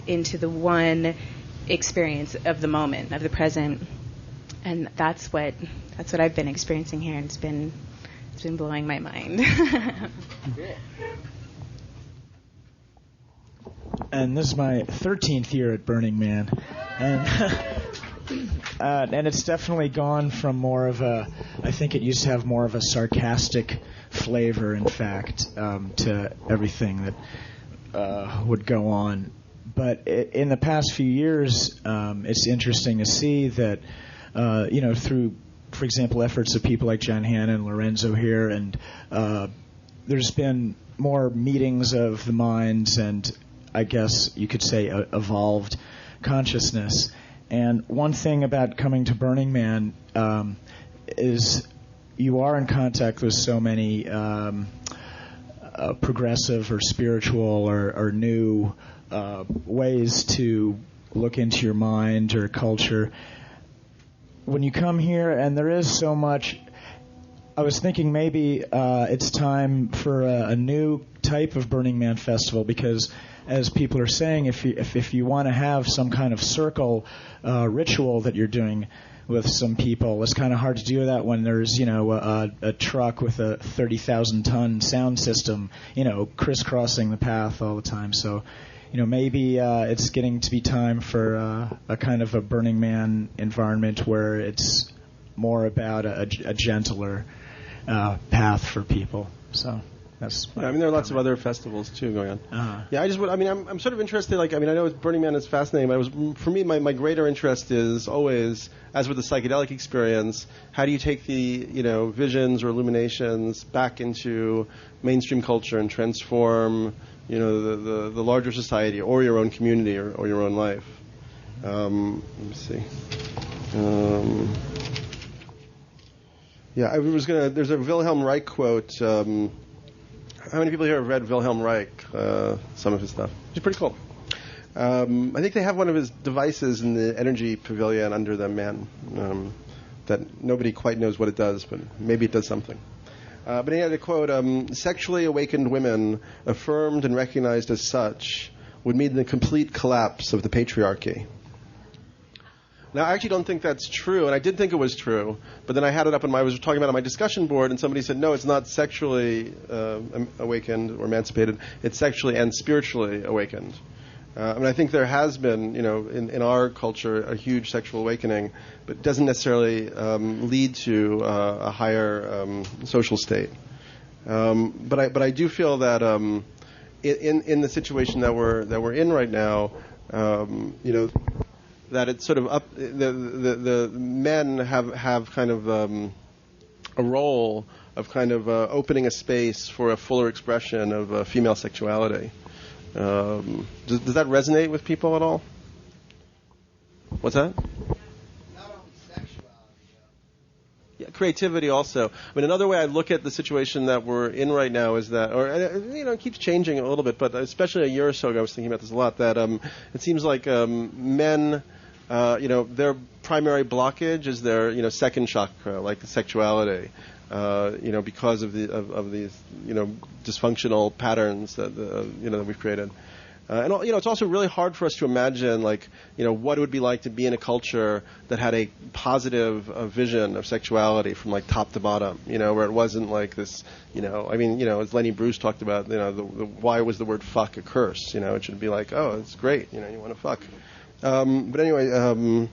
the one experience of the moment, of the present. And that's what I've been experiencing here, and it's been blowing my mind. And this is my 13th year at Burning Man, and it's definitely gone from more of I think it used to have more of a sarcastic flavor, in fact, to everything that would go on. But in the past few years, it's interesting to see that, through, for example, efforts of people like John Hanna and Lorenzo here, and there's been more meetings of the minds and, I guess you could say, evolved consciousness. And one thing about coming to Burning Man is you are in contact with so many progressive or spiritual or new ways to look into your mind or culture. When you come here, and there is so much, I was thinking maybe it's time for a new type of Burning Man festival, because as people are saying, if you want to have some kind of circle ritual that you're doing with some people, it's kind of hard to do that when there's a truck with a 30,000-ton sound system crisscrossing the path all the time. So maybe it's getting to be time for a kind of a Burning Man environment where it's more about a gentler path for people. So that's. Yeah, there are lots of other festivals too going on. Uh-huh. Yeah, I'm sort of interested. I know Burning Man is fascinating, but for me, my greater interest is always, as with the psychedelic experience, how do you take the visions or illuminations back into mainstream culture and transform the larger society or your own community or your own life. Let me see. I was gonna. There's a Wilhelm Reich quote. How many people here have read Wilhelm Reich? Some of his stuff. It's pretty cool. I think they have one of his devices in the energy pavilion under the man that nobody quite knows what it does, but maybe it does something. But he had a quote, sexually awakened women, affirmed and recognized as such, would mean the complete collapse of the patriarchy. Now, I actually don't think that's true, and I did think it was true, but then I had it up I was talking about it on my discussion board, and somebody said, no, it's not sexually awakened or emancipated, it's sexually and spiritually awakened. I think there has been, in our culture, a huge sexual awakening, but it doesn't necessarily lead to a higher social state. But I do feel that in the situation that we're in right now, that it's sort of up. The men have kind of a role of kind of opening a space for a fuller expression of female sexuality. Does that resonate with people at all? What's that? Not only sexuality, yeah, creativity also. Another way I look at the situation that we're in right now is that, or it keeps changing a little bit, but especially a year or so ago, I was thinking about this a lot. That it seems like men, their primary blockage is their second chakra, like sexuality. Because of these dysfunctional patterns that that we've created, and it's also really hard for us to imagine what it would be like to be in a culture that had a positive vision of sexuality from top to bottom, where it wasn't like this, as Lenny Bruce talked about, why was the word fuck a curse? It should be like, oh, it's great, you want to fuck. But anyway.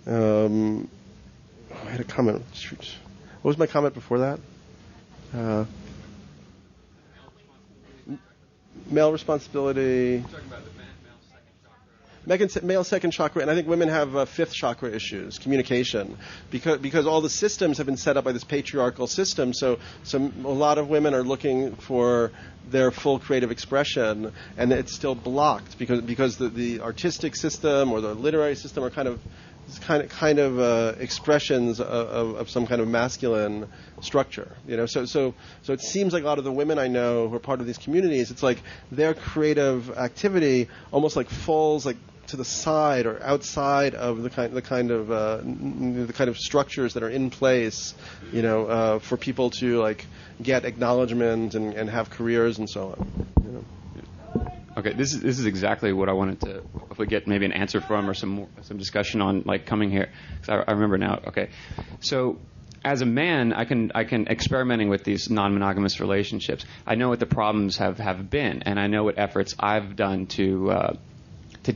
I had a comment. Shoot. What was my comment before that? Male responsibility. Male second chakra, and I think women have fifth chakra issues, communication, because all the systems have been set up by this patriarchal system. So a lot of women are looking for their full creative expression, and it's still blocked because the artistic system or the literary system are kind of expressions of some kind of masculine structure, So it seems like a lot of the women I know who are part of these communities, it's like their creative activity almost like falls like to the side or outside of the kind of structures that are in place, for people to like get acknowledgement and have careers and so on. Okay, this is exactly what I wanted to hopefully get maybe an answer from or some discussion on, like, coming here. 'Cause I remember now. Okay, so as a man, I can experimenting with these non-monogamous relationships. I know what the problems have been, and I know what efforts I've done to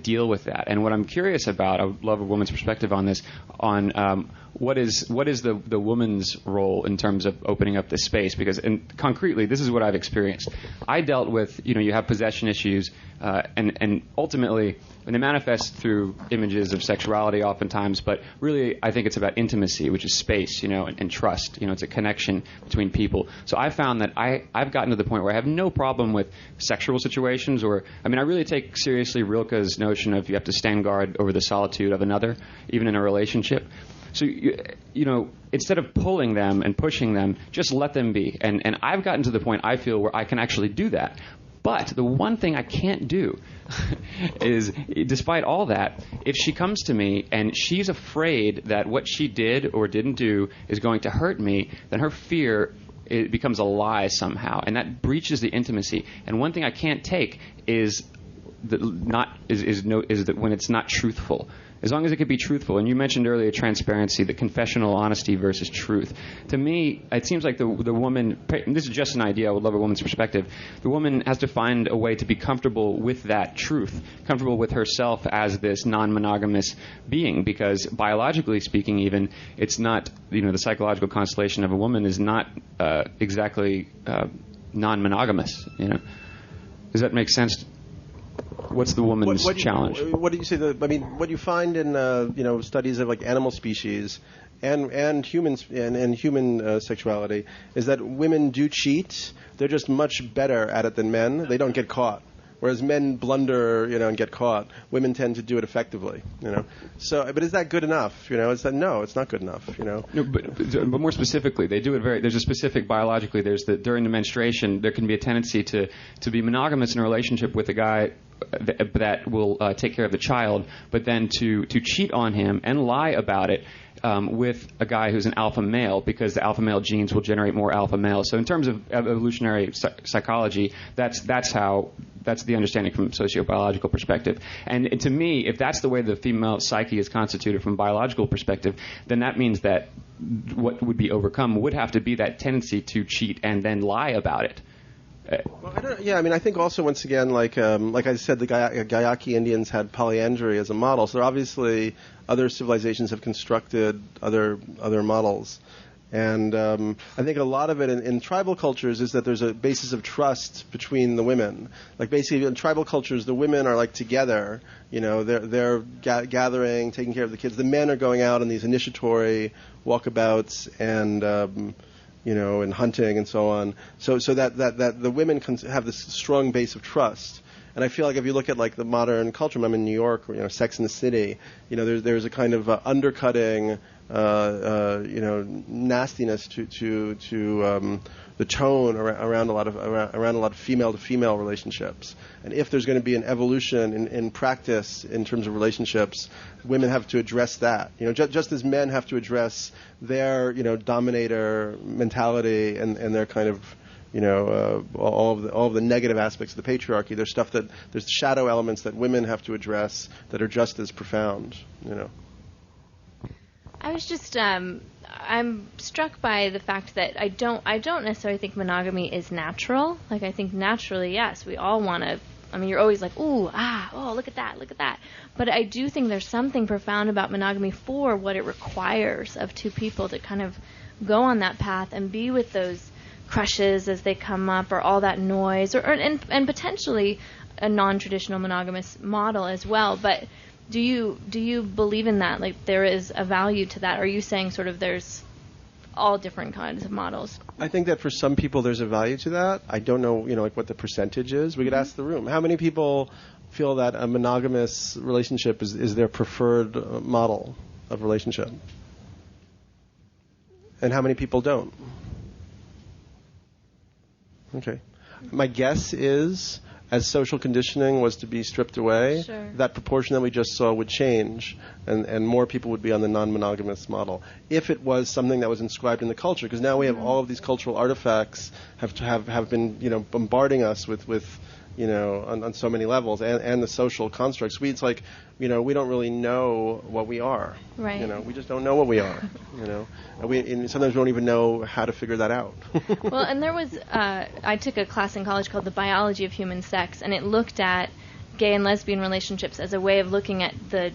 deal with that. And what I'm curious about, I would love a woman's perspective on this, on what is the woman's role in terms of opening up this space? Because concretely, this is what I've experienced. I dealt with, you have possession issues, and ultimately, when they manifest through images of sexuality oftentimes, but really I think it's about intimacy, which is space, and trust. It's a connection between people. So I found that I've gotten to the point where I have no problem with sexual situations, I really take seriously Rilke's notion of you have to stand guard over the solitude of another, even in a relationship. So, instead of pulling them and pushing them, just let them be. And I've gotten to the point, I feel, where I can actually do that. But the one thing I can't do is, despite all that, if she comes to me and she's afraid that what she did or didn't do is going to hurt me, then her fear, it becomes a lie somehow. And that breaches the intimacy. And one thing I can't take is that when it's not truthful. As long as it could be truthful. And you mentioned earlier transparency, the confessional honesty versus truth. To me, it seems like the woman, and this is just an idea, I would love a woman's perspective, the woman has to find a way to be comfortable with that truth, comfortable with herself as this non-monogamous being, because biologically speaking even, it's not, the psychological constellation of a woman is not exactly non-monogamous. Does that make sense? What's the woman's challenge? What do you say? What you find in studies of like animal species and humans and human sexuality is that women do cheat. They're just much better at it than men. They don't get caught. Whereas men blunder, and get caught. Women tend to do it effectively, So, but is that good enough? No, it's not good enough, No, but more specifically, they do it there's a specific biologically. During the menstruation, there can be a tendency to be monogamous in a relationship with a guy that will take care of the child, but then to cheat on him and lie about it with a guy who's an alpha male, because the alpha male genes will generate more alpha males. So in terms of evolutionary psychology, that's the understanding from a sociobiological perspective. And to me, if that's the way the female psyche is constituted from a biological perspective, then that means that what would be overcome would have to be that tendency to cheat and then lie about it. Well, I think also, once again, like I said, the Gayaki Indians had polyandry as a model. So obviously, other civilizations have constructed other models. And I think a lot of it in tribal cultures is that there's a basis of trust between the women. Like basically in tribal cultures, the women are like together. They're gathering, taking care of the kids. The men are going out on these initiatory walkabouts and and hunting and so on. So that the women can have this strong base of trust. And I feel like if you look at like the modern culture, I'm in New York, or, Sex and the City, there's a kind of undercutting, nastiness to the tone around a lot of female to female relationships. And if there's going to be an evolution in practice in terms of relationships, women have to address that. Just as men have to address their dominator mentality and their kind of all of the negative aspects of the patriarchy. There's shadow elements that women have to address that are just as profound. I was just I'm struck by the fact that I don't necessarily think monogamy is natural. Like I think naturally, yes, we all want to I mean, you're always like, ooh, oh, look at that. But I do think there's something profound about monogamy for what it requires of two people to kind of go on that path and be with those crushes as they come up, or all that noise, and potentially a non-traditional monogamous model as well. But do you believe in that? Like, there is a value to that? Or are you saying sort of there's all different kinds of models? I think that for some people there's a value to that. I don't know, like what the percentage is. We could ask the room. How many people feel that a monogamous relationship is their preferred model of relationship? And how many people don't? Okay. My guess is, as social conditioning was to be stripped away, Sure. that proportion that we just saw would change, and more people would be on the non-monogamous model. If it was something that was inscribed in the culture, because now we have all of these cultural artifacts have been bombarding us with on so many levels, and the social constructs. It's like, we don't really know what we are. Right. We just don't know what we are. And sometimes we don't even know how to figure that out. Well, and there was, I took a class in college called The Biology of Human Sex, and it looked at gay and lesbian relationships as a way of looking at the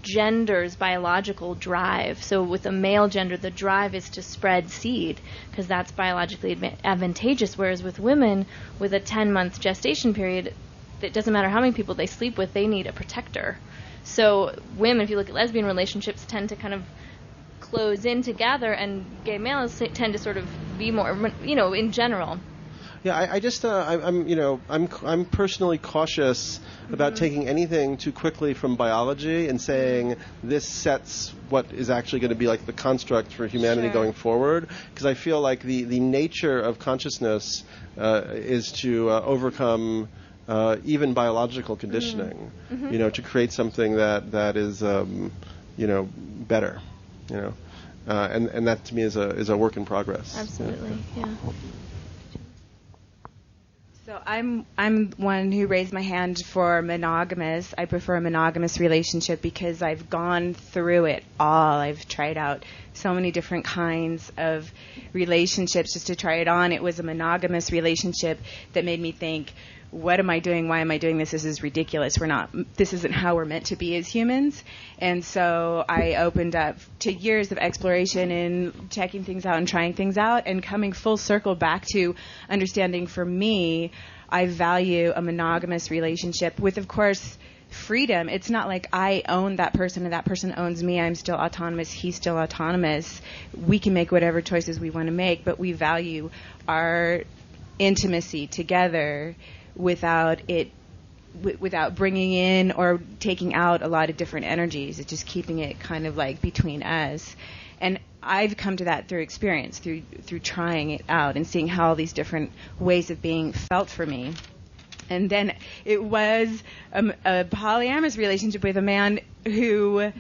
gender's biological drive. So with a male gender, the drive is to spread seed, because that's biologically advantageous, whereas with women, with a 10-month gestation period, it doesn't matter how many people they sleep with, they need a protector. So women, if you look at lesbian relationships, tend to kind of close in together, and gay males tend to sort of be more, in general. Yeah, I'm personally cautious about taking anything too quickly from biology and saying this sets what is actually going to be like the construct for humanity going forward, because I feel like the nature of consciousness is to overcome even biological conditioning, to create something that is better, and that to me is a work in progress. Absolutely, yeah. So I'm one who raised my hand for monogamous. I prefer a monogamous relationship because I've gone through it all. I've tried out so many different kinds of relationships just to try it on. It was a monogamous relationship that made me think, what am I doing? Why am I doing this? This is ridiculous. This isn't how we're meant to be as humans. And so I opened up to years of exploration and checking things out and trying things out, and coming full circle back to understanding, for me, I value a monogamous relationship with, of course, freedom. It's not like I own that person and that person owns me. I'm still autonomous. He's still autonomous. We can make whatever choices we want to make, but we value our intimacy together without bringing in or taking out a lot of different energies. It's just keeping it kind of like between us. And I've come to that through experience, through trying it out and seeing how all these different ways of being felt for me. And then it was a polyamorous relationship with a man who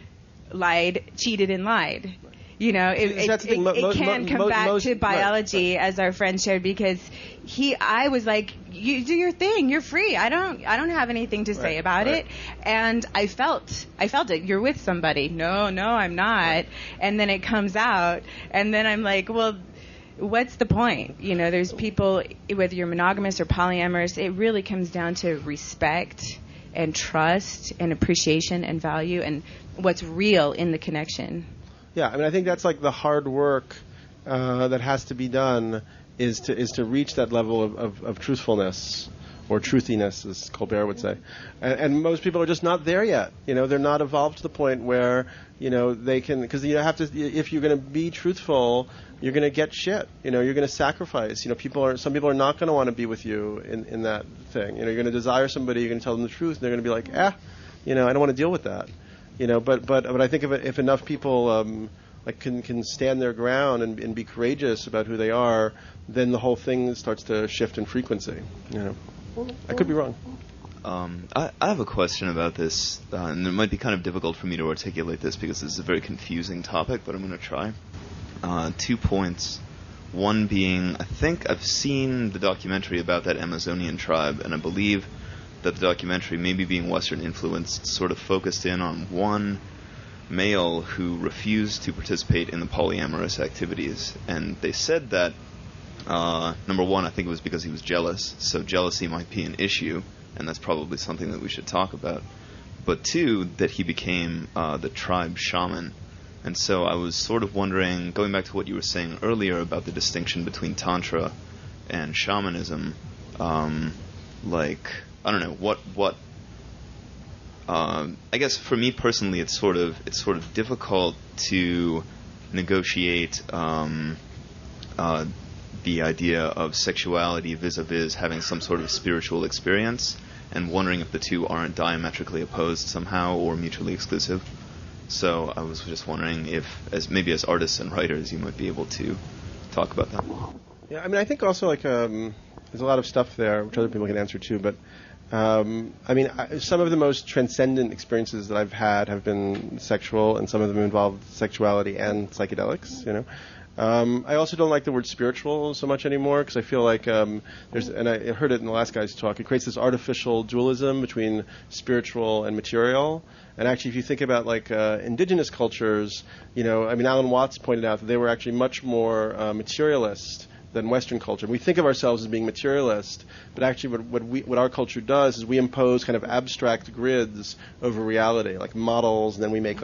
cheated and lied. It can come back to biology, as our friend shared, because I was like, you do your thing, you're free. I don't have anything to say about it. And I felt it. You're with somebody. No, I'm not. And then it comes out, and then I'm like, well, what's the point? There's people, whether you're monogamous or polyamorous, it really comes down to respect and trust and appreciation and value and what's real in the connection. Yeah, I think that's like the hard work that has to be done is to reach that level of truthfulness, or truthiness, as Colbert would say. And most people are just not there yet. They're not evolved to the point where they can, because you have to. If you're going to be truthful, you're going to get shit. You're going to sacrifice. Some people are not going to want to be with you in that thing. You're going to desire somebody. You're going to tell them the truth, and they're going to be like, I don't want to deal with that. But I think if enough people can stand their ground and be courageous about who they are, then the whole thing starts to shift in frequency. I could be wrong. I have a question about this, and it might be kind of difficult for me to articulate this because this is a very confusing topic, but I'm going to try. 2 points. One being, I think I've seen the documentary about that Amazonian tribe, and I believe that the documentary, maybe being Western influenced, sort of focused in on one male who refused to participate in the polyamorous activities. And they said that, number one, I think it was because he was jealous, so jealousy might be an issue, and that's probably something that we should talk about. But two, that he became the tribe shaman. And so I was sort of wondering, going back to what you were saying earlier about the distinction between Tantra and shamanism, like, I don't know, what I guess for me personally, it's sort of difficult to negotiate the idea of sexuality vis-a-vis having some sort of spiritual experience, and wondering if the two aren't diametrically opposed somehow or mutually exclusive. So I was just wondering if, as artists and writers, you might be able to talk about that. Yeah, I mean, I think also there's a lot of stuff there which other people can answer too, but some of the most transcendent experiences that I've had have been sexual, and some of them involve sexuality and psychedelics, I also don't like the word spiritual so much anymore, because I feel like and I heard it in the last guy's talk, it creates this artificial dualism between spiritual and material. And actually, if you think about indigenous cultures, Alan Watts pointed out that they were actually much more materialist than Western culture. We think of ourselves as being materialist, but actually what our culture does is we impose kind of abstract grids over reality, like models, and then we make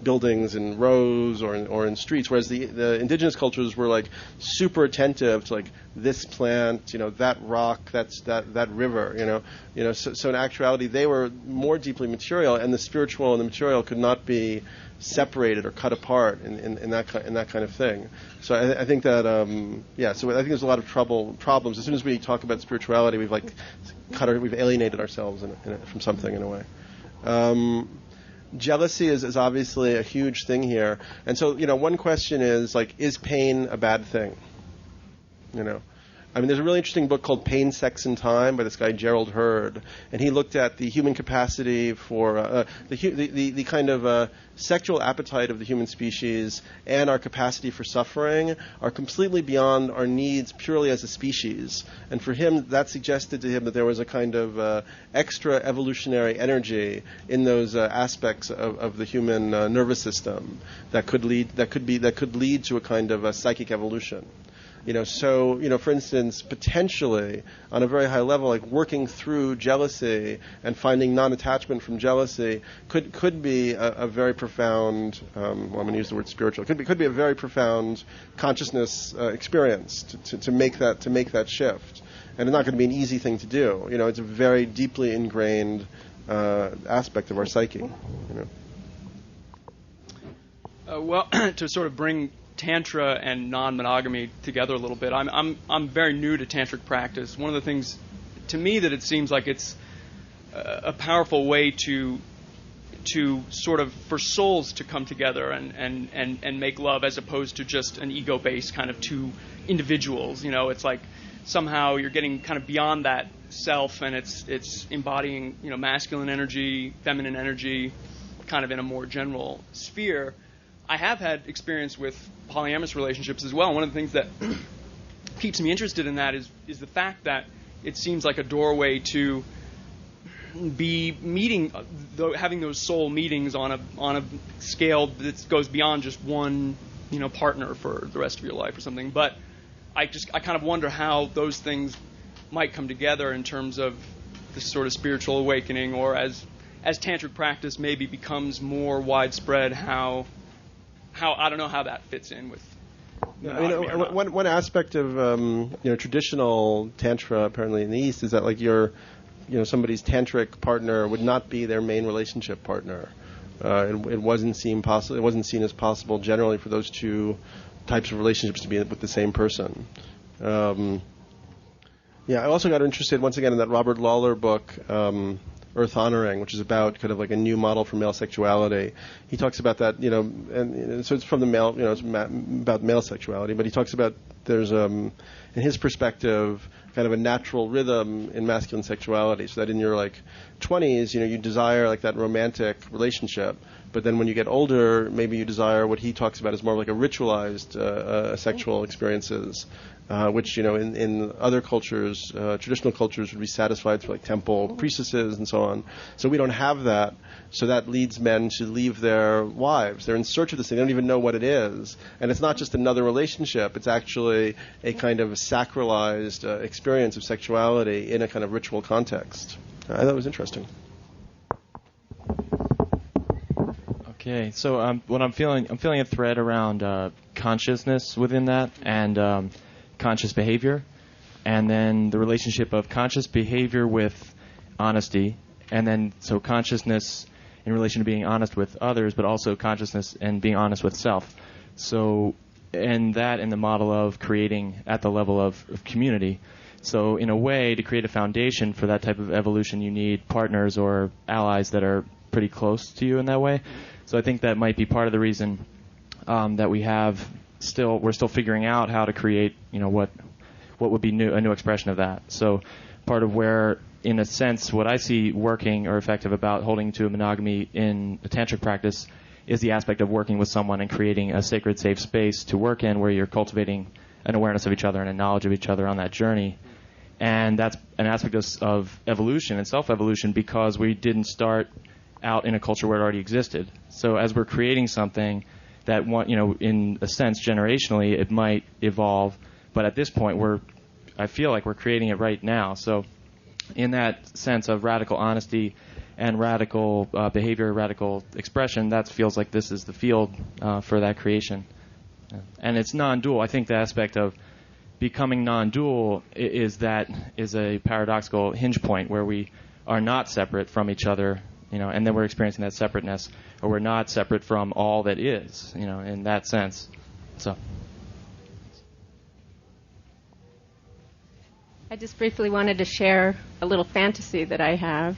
buildings in rows or in streets, whereas the indigenous cultures were super attentive to this plant, that rock, that river, so in actuality they were more deeply material, and the spiritual and the material could not be separated or cut apart in that kind of thing. So I think that so I think there's a lot of problems. As soon as we talk about spirituality, we've we've alienated ourselves from something in a way. Jealousy is obviously a huge thing here, and so one question is pain a bad thing? There's a really interesting book called Pain, Sex, and Time by this guy Gerald Hurd, and he looked at the human capacity for the kind of sexual appetite of the human species and our capacity for suffering are completely beyond our needs purely as a species. And for him, that suggested to him that there was a kind of extra evolutionary energy in those aspects of the human nervous system that could lead to a kind of a psychic evolution. For instance, potentially on a very high level, working through jealousy and finding non-attachment from jealousy could be a very profound. I'm going to use the word spiritual. Could be a very profound consciousness experience to make that shift. And it's not going to be an easy thing to do. It's a very deeply ingrained aspect of our psyche. To sort of bring Tantra and non-monogamy together a little bit. I'm very new to tantric practice. One of the things to me that it seems like it's a powerful way to sort of for souls to come together and make love, as opposed to just an ego-based kind of two individuals. It's like somehow you're getting kind of beyond that self, and it's embodying masculine energy, feminine energy, kind of in a more general sphere. I have had experience with polyamorous relationships as well. One of the things that keeps me interested in that is the fact that it seems like a doorway to be meeting, having those soul meetings on a scale that goes beyond just one partner for the rest of your life or something. But I kind of wonder how those things might come together in terms of this sort of spiritual awakening, or as tantric practice maybe becomes more widespread, how I don't know how that fits in with. One aspect of traditional tantra, apparently in the East, is that somebody's tantric partner would not be their main relationship partner. It wasn't seen possible. It wasn't seen as possible generally for those two types of relationships to be with the same person. I also got interested once again in that Robert Lawler book. Earth Honoring, which is about kind of a new model for male sexuality. He talks about that, and so it's from the male, it's about male sexuality, but he talks about there's, in his perspective, kind of a natural rhythm in masculine sexuality, so that in your 20s, you desire that romantic relationship, but then when you get older, maybe you desire what he talks about as more like a ritualized sexual experiences. Which in other cultures, traditional cultures, would be satisfied through temple priestesses and so on. So we don't have that. So that leads men to leave their wives. They're in search of this thing. They don't even know what it is. And it's not just another relationship. It's actually a kind of sacralized experience of sexuality in a kind of ritual context. I thought it was interesting. Okay, so what I'm feeling a thread around consciousness within that, and conscious behavior, and then the relationship of conscious behavior with honesty, and then so consciousness in relation to being honest with others, but also consciousness and being honest with self. So, and that in the model of creating at the level of community. So in a way, to create a foundation for that type of evolution, you need partners or allies that are pretty close to you in that way. So I think that might be part of the reason that we're still figuring out how to create, what would be a new expression of that. So part of where, in a sense, what I see working or effective about holding to a monogamy in a tantric practice is the aspect of working with someone and creating a sacred, safe space to work in where you're cultivating an awareness of each other and a knowledge of each other on that journey. And that's an aspect of evolution and self-evolution, because we didn't start out in a culture where it already existed. So as we're creating something that, in a sense, generationally, it might evolve, but at this point, I feel like we're creating it right now. So in that sense of radical honesty and radical behavior, radical expression, that feels like this is the field for that creation. And it's non-dual. I think the aspect of becoming non-dual is a paradoxical hinge point where we are not separate from each other, and then we're experiencing that separateness, or we're not separate from all that is, in that sense. So. I just briefly wanted to share a little fantasy that I have.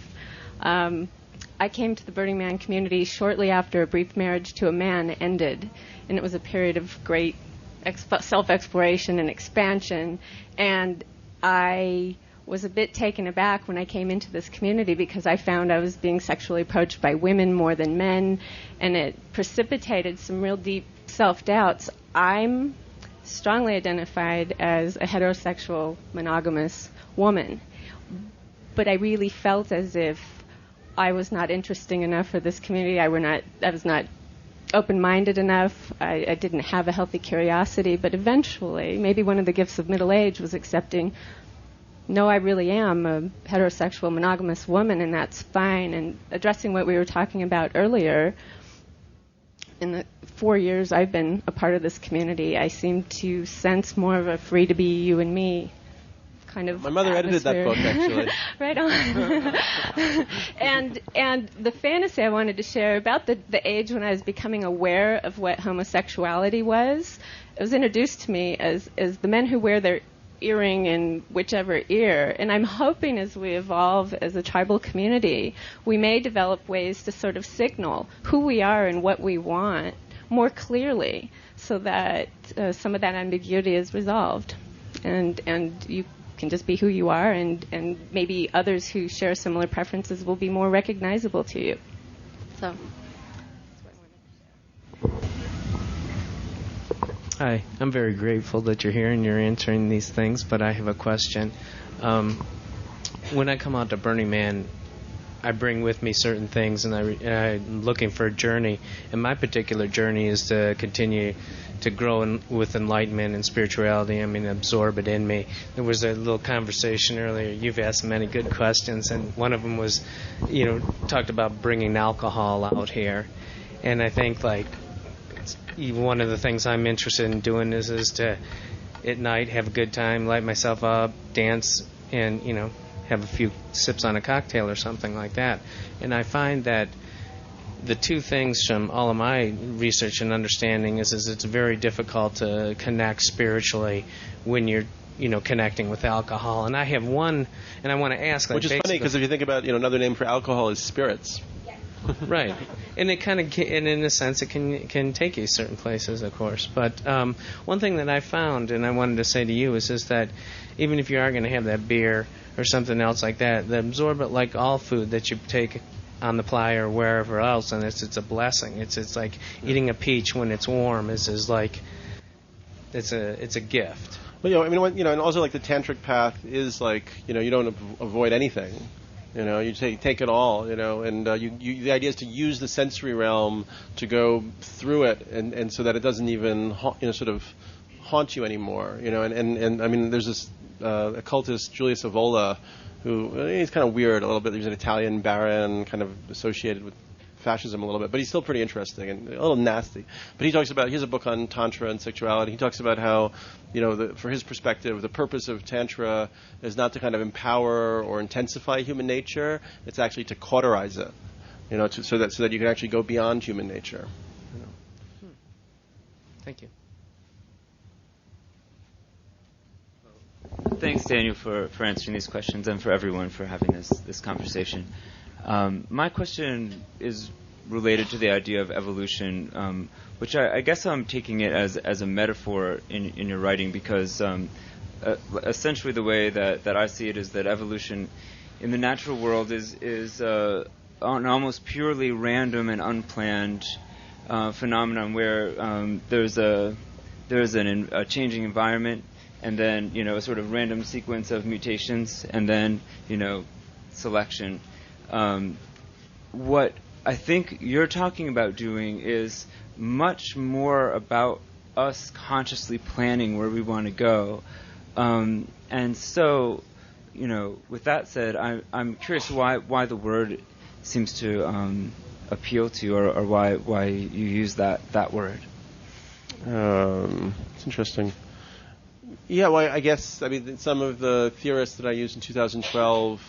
I came to the Burning Man community shortly after a brief marriage to a man ended, and it was a period of great self-exploration and expansion, and I was a bit taken aback when I came into this community because I found I was being sexually approached by women more than men, and it precipitated some real deep self-doubts. I'm strongly identified as a heterosexual monogamous woman, but I really felt as if I was not interesting enough for this community. I was not open-minded enough. I didn't have a healthy curiosity, but eventually, maybe one of the gifts of middle age was accepting, no, I really am a heterosexual monogamous woman, and that's fine. And addressing what we were talking about earlier, in the 4 years I've been a part of this community, I seem to sense more of a free to be you and me kind of My mother atmosphere. edited that book, actually. Right on. and the fantasy I wanted to share about the age when I was becoming aware of what homosexuality was, it was introduced to me as the men who wear their earring in whichever ear. And I'm hoping as we evolve as a tribal community, we may develop ways to sort of signal who we are and what we want more clearly, so that some of that ambiguity is resolved. And you can just be who you are, and maybe others who share similar preferences will be more recognizable to you. So. Hi, I'm very grateful that you're here and you're answering these things, but I have a question. When I come out to Burning Man, I bring with me certain things, and I'm looking for a journey. And my particular journey is to continue to grow with enlightenment and spirituality. Absorb it in me. There was a little conversation earlier. You've asked many good questions, and one of them was, talked about bringing alcohol out here. And I think, one of the things I'm interested in doing is to, at night, have a good time, light myself up, dance, and, have a few sips on a cocktail or something like that. And I find that the two things from all of my research and understanding is it's very difficult to connect spiritually when you're connecting with alcohol. And I have one, and I want to ask, which is funny because if you think about another name for alcohol is spirits. Right, and it kind of, and in a sense, it can take you certain places, of course. But one thing that I found, and I wanted to say to you, is that even if you are going to have that beer or something else like that, the absorb it like all food that you take on the playa or wherever else, and it's a blessing. It's like eating a peach when it's warm. It's a gift. Well, and also the tantric path is you don't avoid anything. You take it all, and the idea is to use the sensory realm to go through it, and so that it doesn't even sort of haunt you anymore, and there's this occultist Julius Evola he's kind of weird a little bit. He's an Italian baron, kind of associated with fascism a little bit, but he's still pretty interesting and a little nasty. But he talks about, he has a book on Tantra and sexuality. He talks about how, for his perspective, the purpose of Tantra is not to kind of empower or intensify human nature. It's actually to cauterize it, so that you can actually go beyond human nature. Thank you. Thanks, Daniel, for answering these questions and for everyone for having this conversation. My question is related to the idea of evolution, which I guess I'm taking it as a metaphor in your writing, because essentially the way that I see it is that evolution in the natural world is an almost purely random and unplanned phenomenon where there's a changing environment, and then a sort of random sequence of mutations, and then selection. What I think you're talking about doing is much more about us consciously planning where we want to go, and so with that said, I'm curious why the word seems to appeal to you, or why you use that word. It's interesting. Yeah, well, I guess some of the theorists that I used in 2012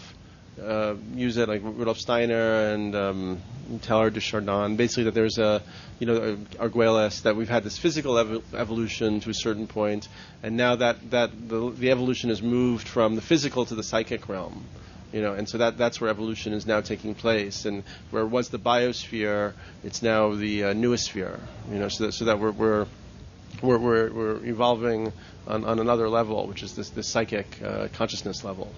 use it, like Rudolf Steiner and Teilhard de Chardin. Basically, that there's Arguelles, that we've had this physical evolution to a certain point, and now that the evolution has moved from the physical to the psychic realm. And so that's where evolution is now taking place, and where it was the biosphere, it's now the noosphere. So that we're evolving on another level, which is this psychic consciousness level.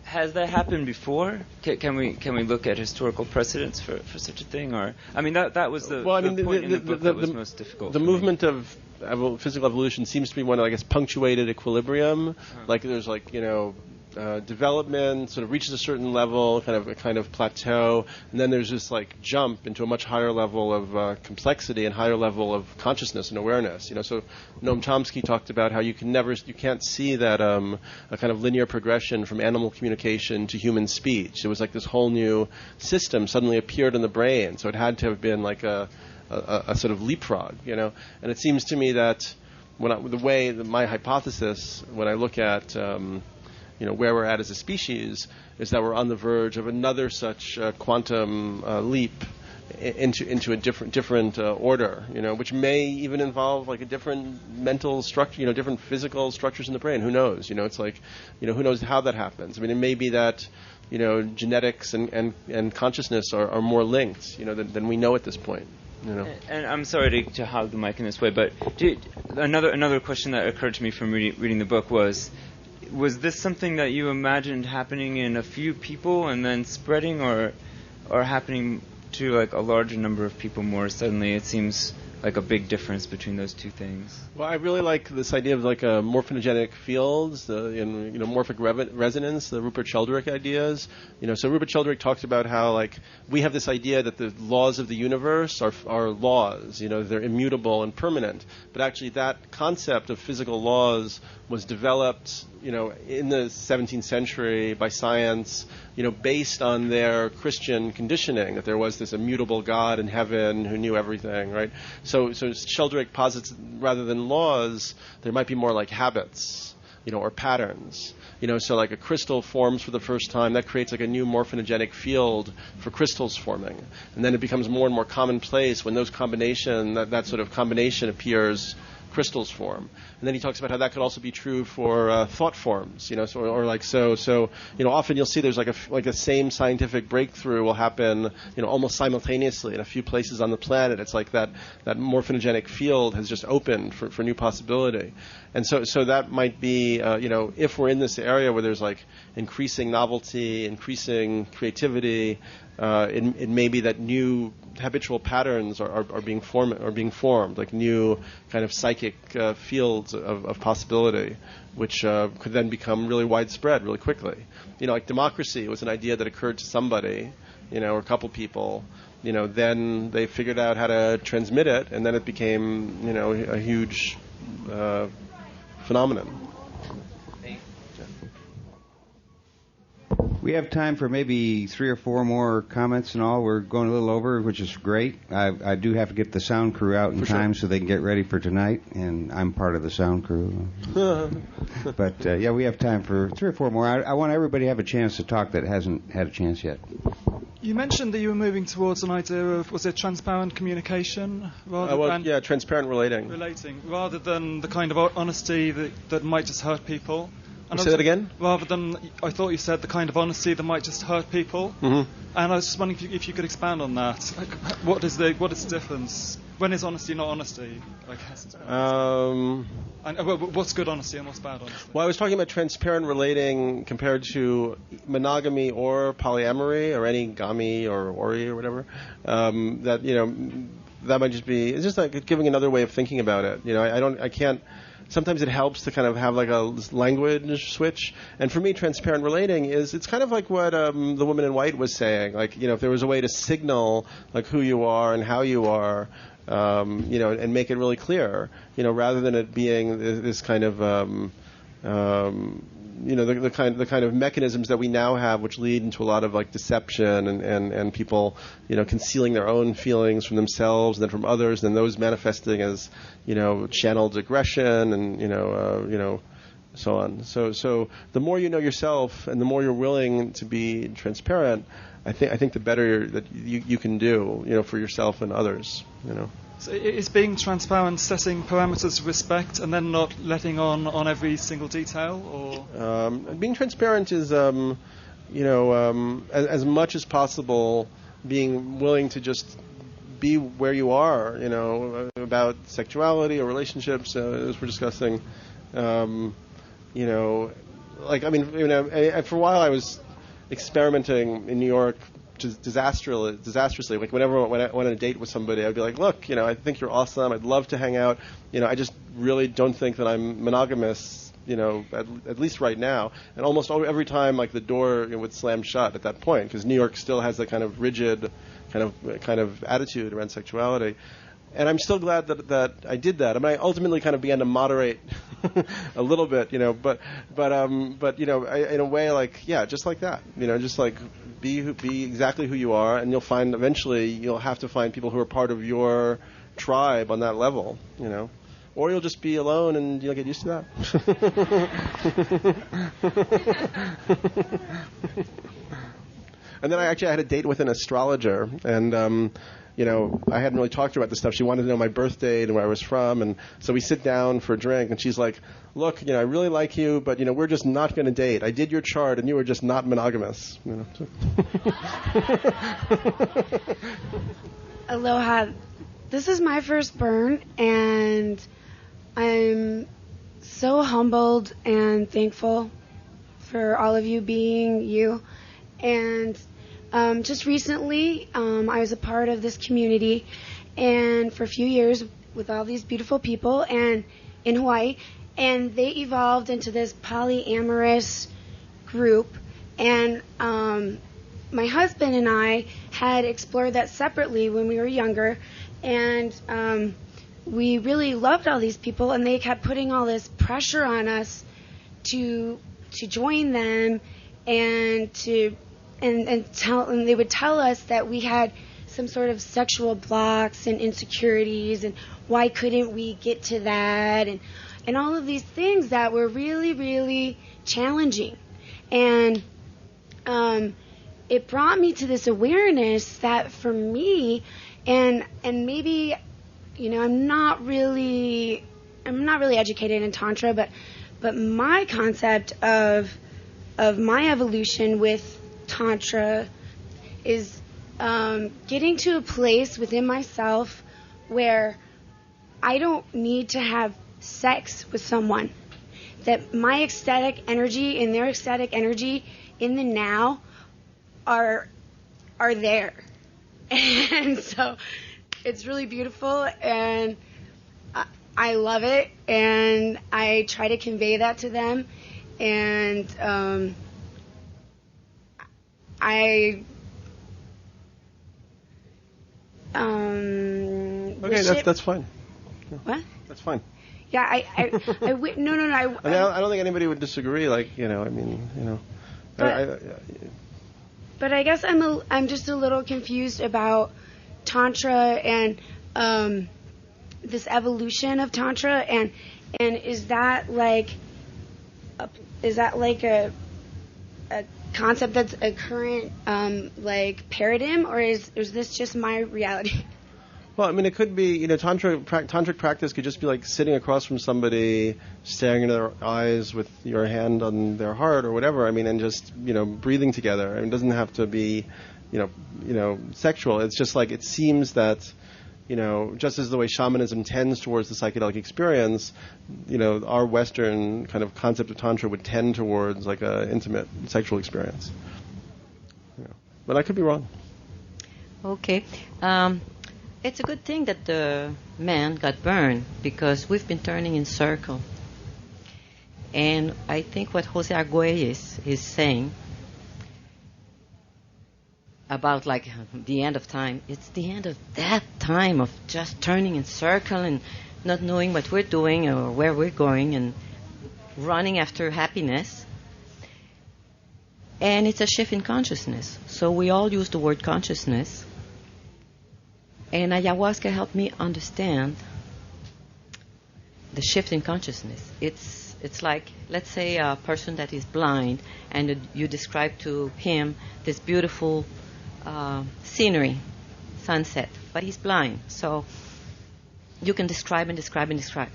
Has that happened before? Can we look at historical precedents for such a thing? Or that was the point in the book that was most difficult. The movement of physical evolution seems to be one of, I guess, punctuated equilibrium. Like there's development sort of reaches a certain level, kind of plateau, and then there's this jump into a much higher level of complexity and higher level of consciousness and awareness. So Noam Chomsky talked about how you can't see that a kind of linear progression from animal communication to human speech. It was like this whole new system suddenly appeared in the brain, so it had to have been like a sort of leapfrog, And it seems to me that my hypothesis when I look at where we're at as a species is that we're on the verge of another such quantum leap into a different order, which may even involve a different mental structure, different physical structures in the brain. Who knows? It's who knows how that happens. It may be that genetics and consciousness are more linked, than we know at this point. And I'm sorry to hog the mic in this way, but another question that occurred to me from reading the book was this something that you imagined happening in a few people and then spreading, or happening to a larger number of people more suddenly? It seems like a big difference between those two things. Well, I really like this idea of morphogenetic fields, morphic resonance, the Rupert Sheldrake ideas. So Rupert Sheldrake talks about how we have this idea that the laws of the universe are laws, they're immutable and permanent. But actually that concept of physical laws was developed, in the 17th century by science, based on their Christian conditioning, that there was this immutable God in heaven who knew everything, right? So Sheldrake posits rather than laws, there might be more like habits, or patterns. So a crystal forms for the first time, that creates a new morphogenetic field for crystals forming. And then it becomes more and more commonplace when those that sort of combination appears, crystals form. And then he talks about how that could also be true for thought forms, often you'll see there's a same scientific breakthrough will happen, almost simultaneously in a few places on the planet. It's like that morphogenetic field has just opened for new possibility. And so that might be, if we're in this area where there's increasing novelty, increasing creativity, it may be that new habitual patterns are being formed, like new kind of psychic fields of possibility, which could then become really widespread really quickly. Democracy was an idea that occurred to somebody, or a couple people. Then they figured out how to transmit it, and then it became, a huge phenomenon. We have time for maybe 3 or 4 more comments and all. We're going a little over, which is great. I do have to get the sound crew out in time so they can get ready for tonight, and I'm part of the sound crew. But, yeah, we have time for 3 or 4 more. I want everybody to have a chance to talk that hasn't had a chance yet. You mentioned that you were moving towards an idea of, was it transparent communication? Rather transparent relating. Rather than the kind of honesty that might just hurt people. Say that again? Rather than, I thought you said the kind of honesty that might just hurt people. Mm-hmm. And I was just wondering if you could expand on that. Like, what is the difference? When is honesty not honesty? I guess. And what's good honesty and what's bad honesty? Well, I was talking about transparent relating compared to monogamy or polyamory or any gami or ori or whatever. That might just be, it's just like giving another way of thinking about it. I can't. Sometimes it helps to kind of have like a language switch. And for me, transparent relating it's kind of like what the woman in white was saying. Like, if there was a way to signal like who you are and how you are, and make it really clear, rather than it being this kind of, the kind of mechanisms that we now have, which lead into a lot of like deception and people, concealing their own feelings from themselves and then from others, and those manifesting as, channeled aggression and so on. So the more you know yourself and the more you're willing to be transparent, I think the better that you can do, for yourself and others, So is being transparent setting parameters of respect and then not letting on every single detail, or? Being transparent is, as much as possible, being willing to just be where you are, about sexuality or relationships, as we're discussing. For a while I was experimenting in New York disastrously. Like whenever I went on a date with somebody, I'd be like, look, I think you're awesome. I'd love to hang out. I just really don't think that I'm monogamous, at least right now. And almost every time, like the door would slam shut at that point, because New York still has that kind of rigid kind of attitude around sexuality. And I'm still glad that I did that. I mean, I ultimately kind of began to moderate a little bit, but in a way, like, yeah, just like that, just like be exactly who you are, and you'll find eventually you'll have to find people who are part of your tribe on that level, or you'll just be alone and you'll get used to that. And then I had a date with an astrologer, and I hadn't really talked to her about this stuff. She wanted to know my birth date and where I was from, and so we sit down for a drink, and she's like, look, I really like you, but, we're just not going to date. I did your chart, and you were just not monogamous. Aloha. This is my first burn, and I'm so humbled and thankful for all of you being you. And just recently, I was a part of this community, and for a few years with all these beautiful people and in Hawaii, and they evolved into this polyamorous group. And my husband and I had explored that separately when we were younger, and we really loved all these people, and they kept putting all this pressure on us to join them and they would tell us that we had some sort of sexual blocks and insecurities, and why couldn't we get to that, and all of these things that were really, really challenging. And it brought me to this awareness that for me, and maybe, I'm not really educated in Tantra, but my concept of my evolution with Tantra is getting to a place within myself where I don't need to have sex with someone. That my ecstatic energy and their ecstatic energy in the now are there. And so it's really beautiful, and I love it, and I try to convey that to them. And okay, that's fine. Yeah. What? That's fine. Yeah, no. I don't think anybody would disagree. Like, But I guess I'm just a little confused about Tantra and this evolution of Tantra, and is that like a concept that's a current like paradigm, or is this just my reality? Well, I mean, it could be, tantric practice could just be like sitting across from somebody, staring into their eyes with your hand on their heart or whatever. I mean, and just, breathing together. I mean, it doesn't have to be, sexual. It's just like, it seems that, just as the way shamanism tends towards the psychedelic experience, our Western kind of concept of Tantra would tend towards like a intimate sexual experience. But I could be wrong. Okay. It's a good thing that the man got burned, because we've been turning in circle. And I think what Jose Argüelles is saying about like the end of time, it's the end of that time of just turning in circle and not knowing what we're doing or where we're going and running after happiness. And it's a shift in consciousness. So we all use the word consciousness. And ayahuasca helped me understand the shift in consciousness. It's like, let's say a person that is blind, and you describe to him this beautiful scenery, sunset, but he's blind. So you can describe and describe and describe.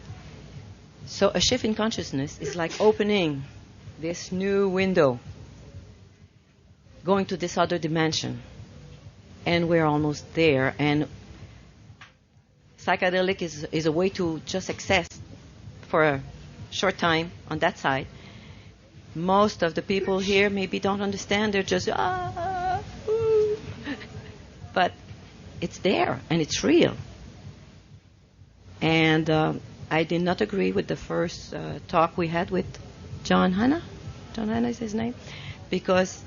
So a shift in consciousness is like opening this new window, going to this other dimension. And we're almost there. And psychedelic is a way to just access for a short time on that side. Most of the people here maybe don't understand. They're just, but it's there and it's real. And I did not agree with the first talk we had with John Hanna. John Hanna is his name. Because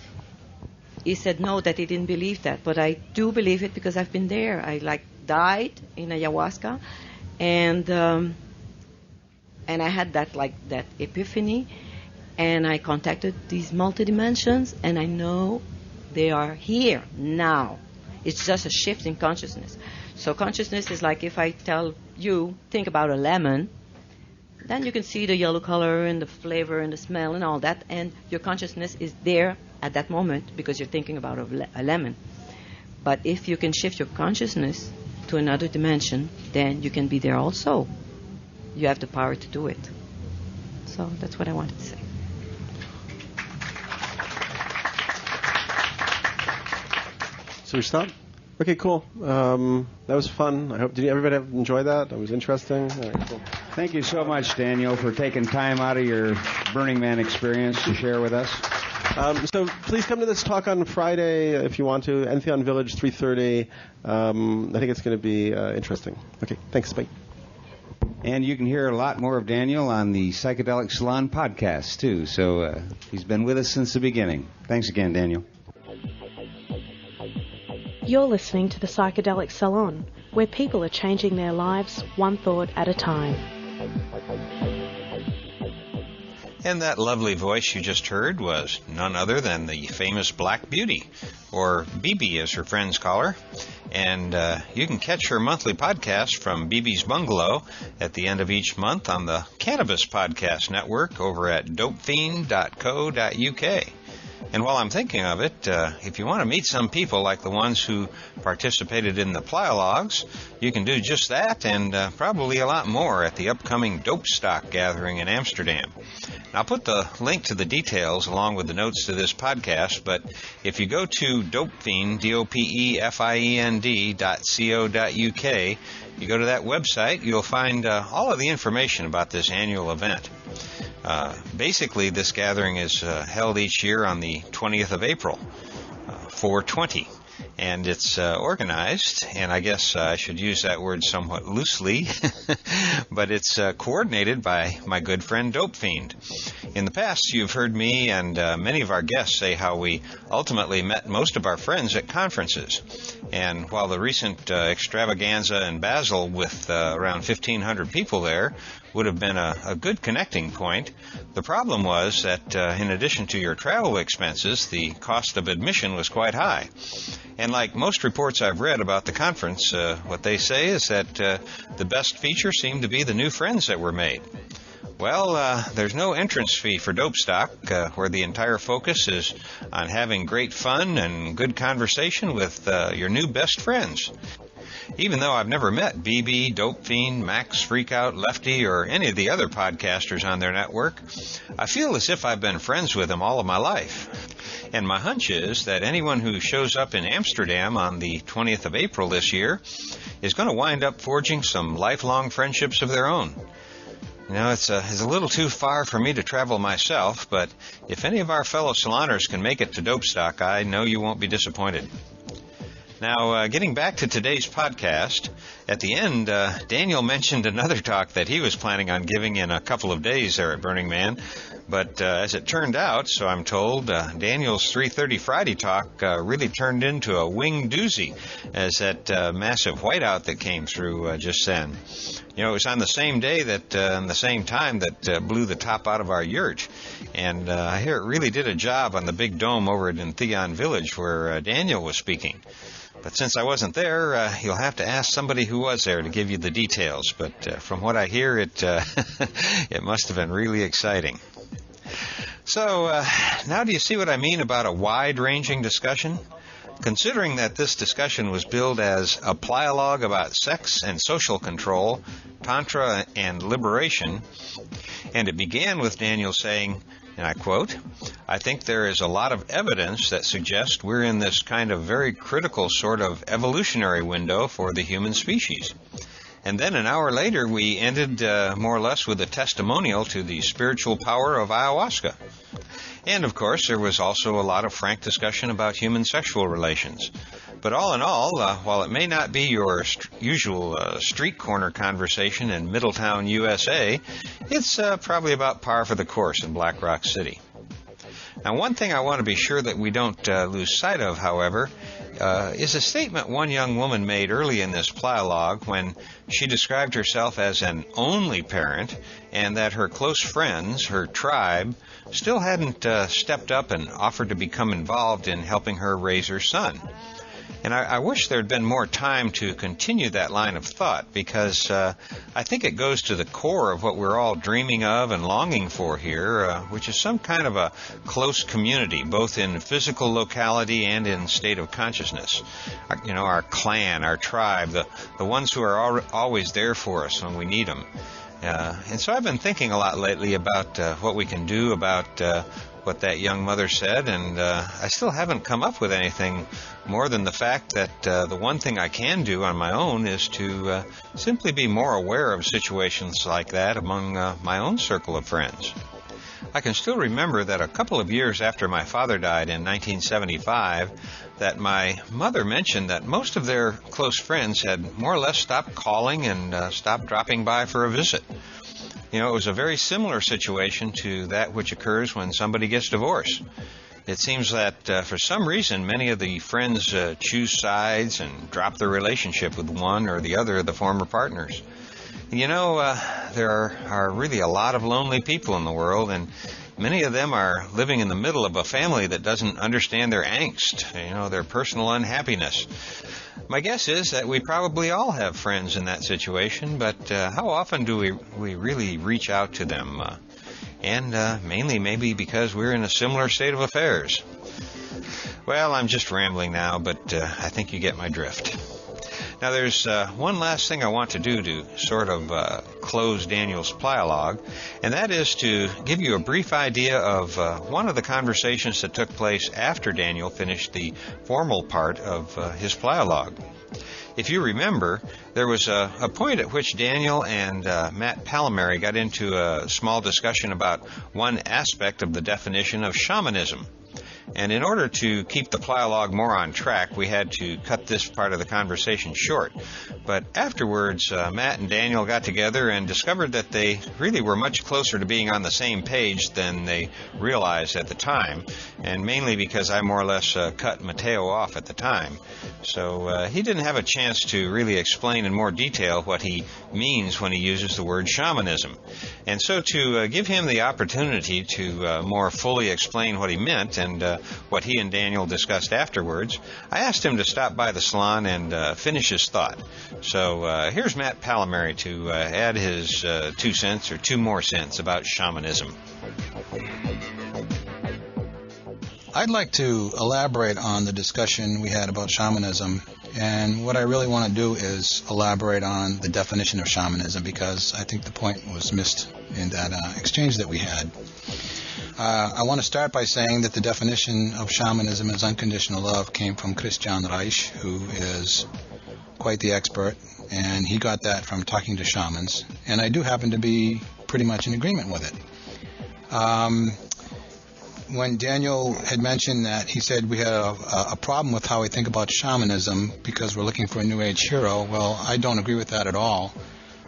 he said no, that he didn't believe that. But I do believe it because I've been there. I died in ayahuasca, and I had that epiphany, and I contacted these multidimensions, and I know they are here now. It's just a shift in consciousness. So consciousness is like if I tell you, think about a lemon, then you can see the yellow color and the flavor and the smell and all that, and your consciousness is there at that moment because you're thinking about a lemon. But if you can shift your consciousness to another dimension, then you can be there also. You have the power to do it. So that's what I wanted to say. So we stop? Okay, cool. That was fun. Did everybody enjoy that? That was interesting. All right, cool. Thank you so much, Daniel, for taking time out of your Burning Man experience to share with us. So please come to this talk on Friday if you want to. Entheon Village, 3:30. I think it's going to be interesting. Okay, thanks. Bye. And you can hear a lot more of Daniel on the Psychedelic Salon podcast, too. So he's been with us since the beginning. Thanks again, Daniel. You're listening to the Psychedelic Salon, where people are changing their lives one thought at a time. And that lovely voice you just heard was none other than the famous Black Beauty, or BB as her friends call her. And you can catch her monthly podcast from BB's Bungalow at the end of each month on the Cannabis Podcast Network over at dopefiend.co.uk. And while I'm thinking of it, if you want to meet some people like the ones who participated in the playalogues, you can do just that and probably a lot more at the upcoming Dope Stock Gathering in Amsterdam. And I'll put the link to the details along with the notes to this podcast, but if you go to dopefiend, dopefiend.co.uk, you go to that website, you'll find all of the information about this annual event. Basically, this gathering is held each year on the 20th of April, 4/20, and it's organized, and I guess I should use that word somewhat loosely, but it's coordinated by my good friend Dope Fiend. In the past, you've heard me and many of our guests say how we ultimately met most of our friends at conferences. And while the recent extravaganza in Basel with around 1,500 people there would have been a good connecting point. The problem was that in addition to your travel expenses, the cost of admission was quite high. And like most reports I've read about the conference, what they say is that the best feature seemed to be the new friends that were made. Well, there's no entrance fee for Dope Stock, where the entire focus is on having great fun and good conversation with your new best friends. Even though I've never met BB, Dope Fiend, Max, Freakout, Lefty, or any of the other podcasters on their network, I feel as if I've been friends with them all of my life. And my hunch is that anyone who shows up in Amsterdam on the 20th of April this year is going to wind up forging some lifelong friendships of their own. You know, it's a little too far for me to travel myself, but if any of our fellow saloners can make it to Dope Stock, I know you won't be disappointed. Now, getting back to today's podcast, at the end, Daniel mentioned another talk that he was planning on giving in a couple of days there at Burning Man. But as it turned out, so I'm told, Daniel's 3:30 Friday talk really turned into a wing doozy as that massive whiteout that came through just then. You know, it was on the same day that, and the same time that blew the top out of our yurt. And I hear it really did a job on the big dome over in Theon Village where Daniel was speaking. But since I wasn't there, you'll have to ask somebody who was there to give you the details. But from what I hear, it must have been really exciting. So now do you see what I mean about a wide-ranging discussion? Considering that this discussion was billed as a playalogue about sex and social control, tantra and liberation, and it began with Daniel saying, and I quote, "I think there is a lot of evidence that suggests we're in this kind of very critical sort of evolutionary window for the human species." And then an hour later, we ended more or less with a testimonial to the spiritual power of ayahuasca. And, of course, there was also a lot of frank discussion about human sexual relations. But all in all, while it may not be your usual street corner conversation in Middletown, USA, it's probably about par for the course in Black Rock City. Now, one thing I want to be sure that we don't lose sight of, however, is a statement one young woman made early in this playalogue when she described herself as an only parent and that her close friends, her tribe, still hadn't stepped up and offered to become involved in helping her raise her son. And I wish there had been more time to continue that line of thought because I think it goes to the core of what we're all dreaming of and longing for here, which is some kind of a close community, both in physical locality and in state of consciousness. You know, our clan, our tribe, the ones who are always there for us when we need them. And so I've been thinking a lot lately about what we can do about what that young mother said, and I still haven't come up with anything more than the fact that the one thing I can do on my own is to simply be more aware of situations like that among my own circle of friends. I can still remember that a couple of years after my father died in 1975, that my mother mentioned that most of their close friends had more or less stopped calling and stopped dropping by for a visit. You know, it was a very similar situation to that which occurs when somebody gets divorced. It seems that for some reason many of the friends choose sides and drop their relationship with one or the other of the former partners. You know, there are really a lot of lonely people in the world, and many of them are living in the middle of a family that doesn't understand their angst, you know, their personal unhappiness. My guess is that we probably all have friends in that situation, but how often do we really reach out to them? And mainly maybe because we're in a similar state of affairs. Well, I'm just rambling now, but I think you get my drift. Now, there's one last thing I want to do to sort of close Daniel's playalogue, and that is to give you a brief idea of one of the conversations that took place after Daniel finished the formal part of his playalogue. If you remember, there was a point at which Daniel and Matt Palomary got into a small discussion about one aspect of the definition of shamanism. And in order to keep the playalogue more on track, we had to cut this part of the conversation short. But afterwards, Matt and Daniel got together and discovered that they really were much closer to being on the same page than they realized at the time, and mainly because I more or less cut Mateo off at the time. So he didn't have a chance to really explain in more detail what he means when he uses the word shamanism. And so to give him the opportunity to more fully explain what he meant and what he and Daniel discussed afterwards, I asked him to stop by the salon and finish his thought. So here's Matt Palomary to add his 2 cents or 2 more cents about shamanism. I'd like to elaborate on the discussion we had about shamanism, and what I really want to do is elaborate on the definition of shamanism, because I think the point was missed in that exchange that we had. I want to start by saying that the definition of shamanism as unconditional love came from Christian Reich, who is quite the expert, and he got that from talking to shamans, and I do happen to be pretty much in agreement with it. When Daniel had mentioned that, he said we had a problem with how we think about shamanism because we're looking for a New Age hero. Well, I don't agree with that at all.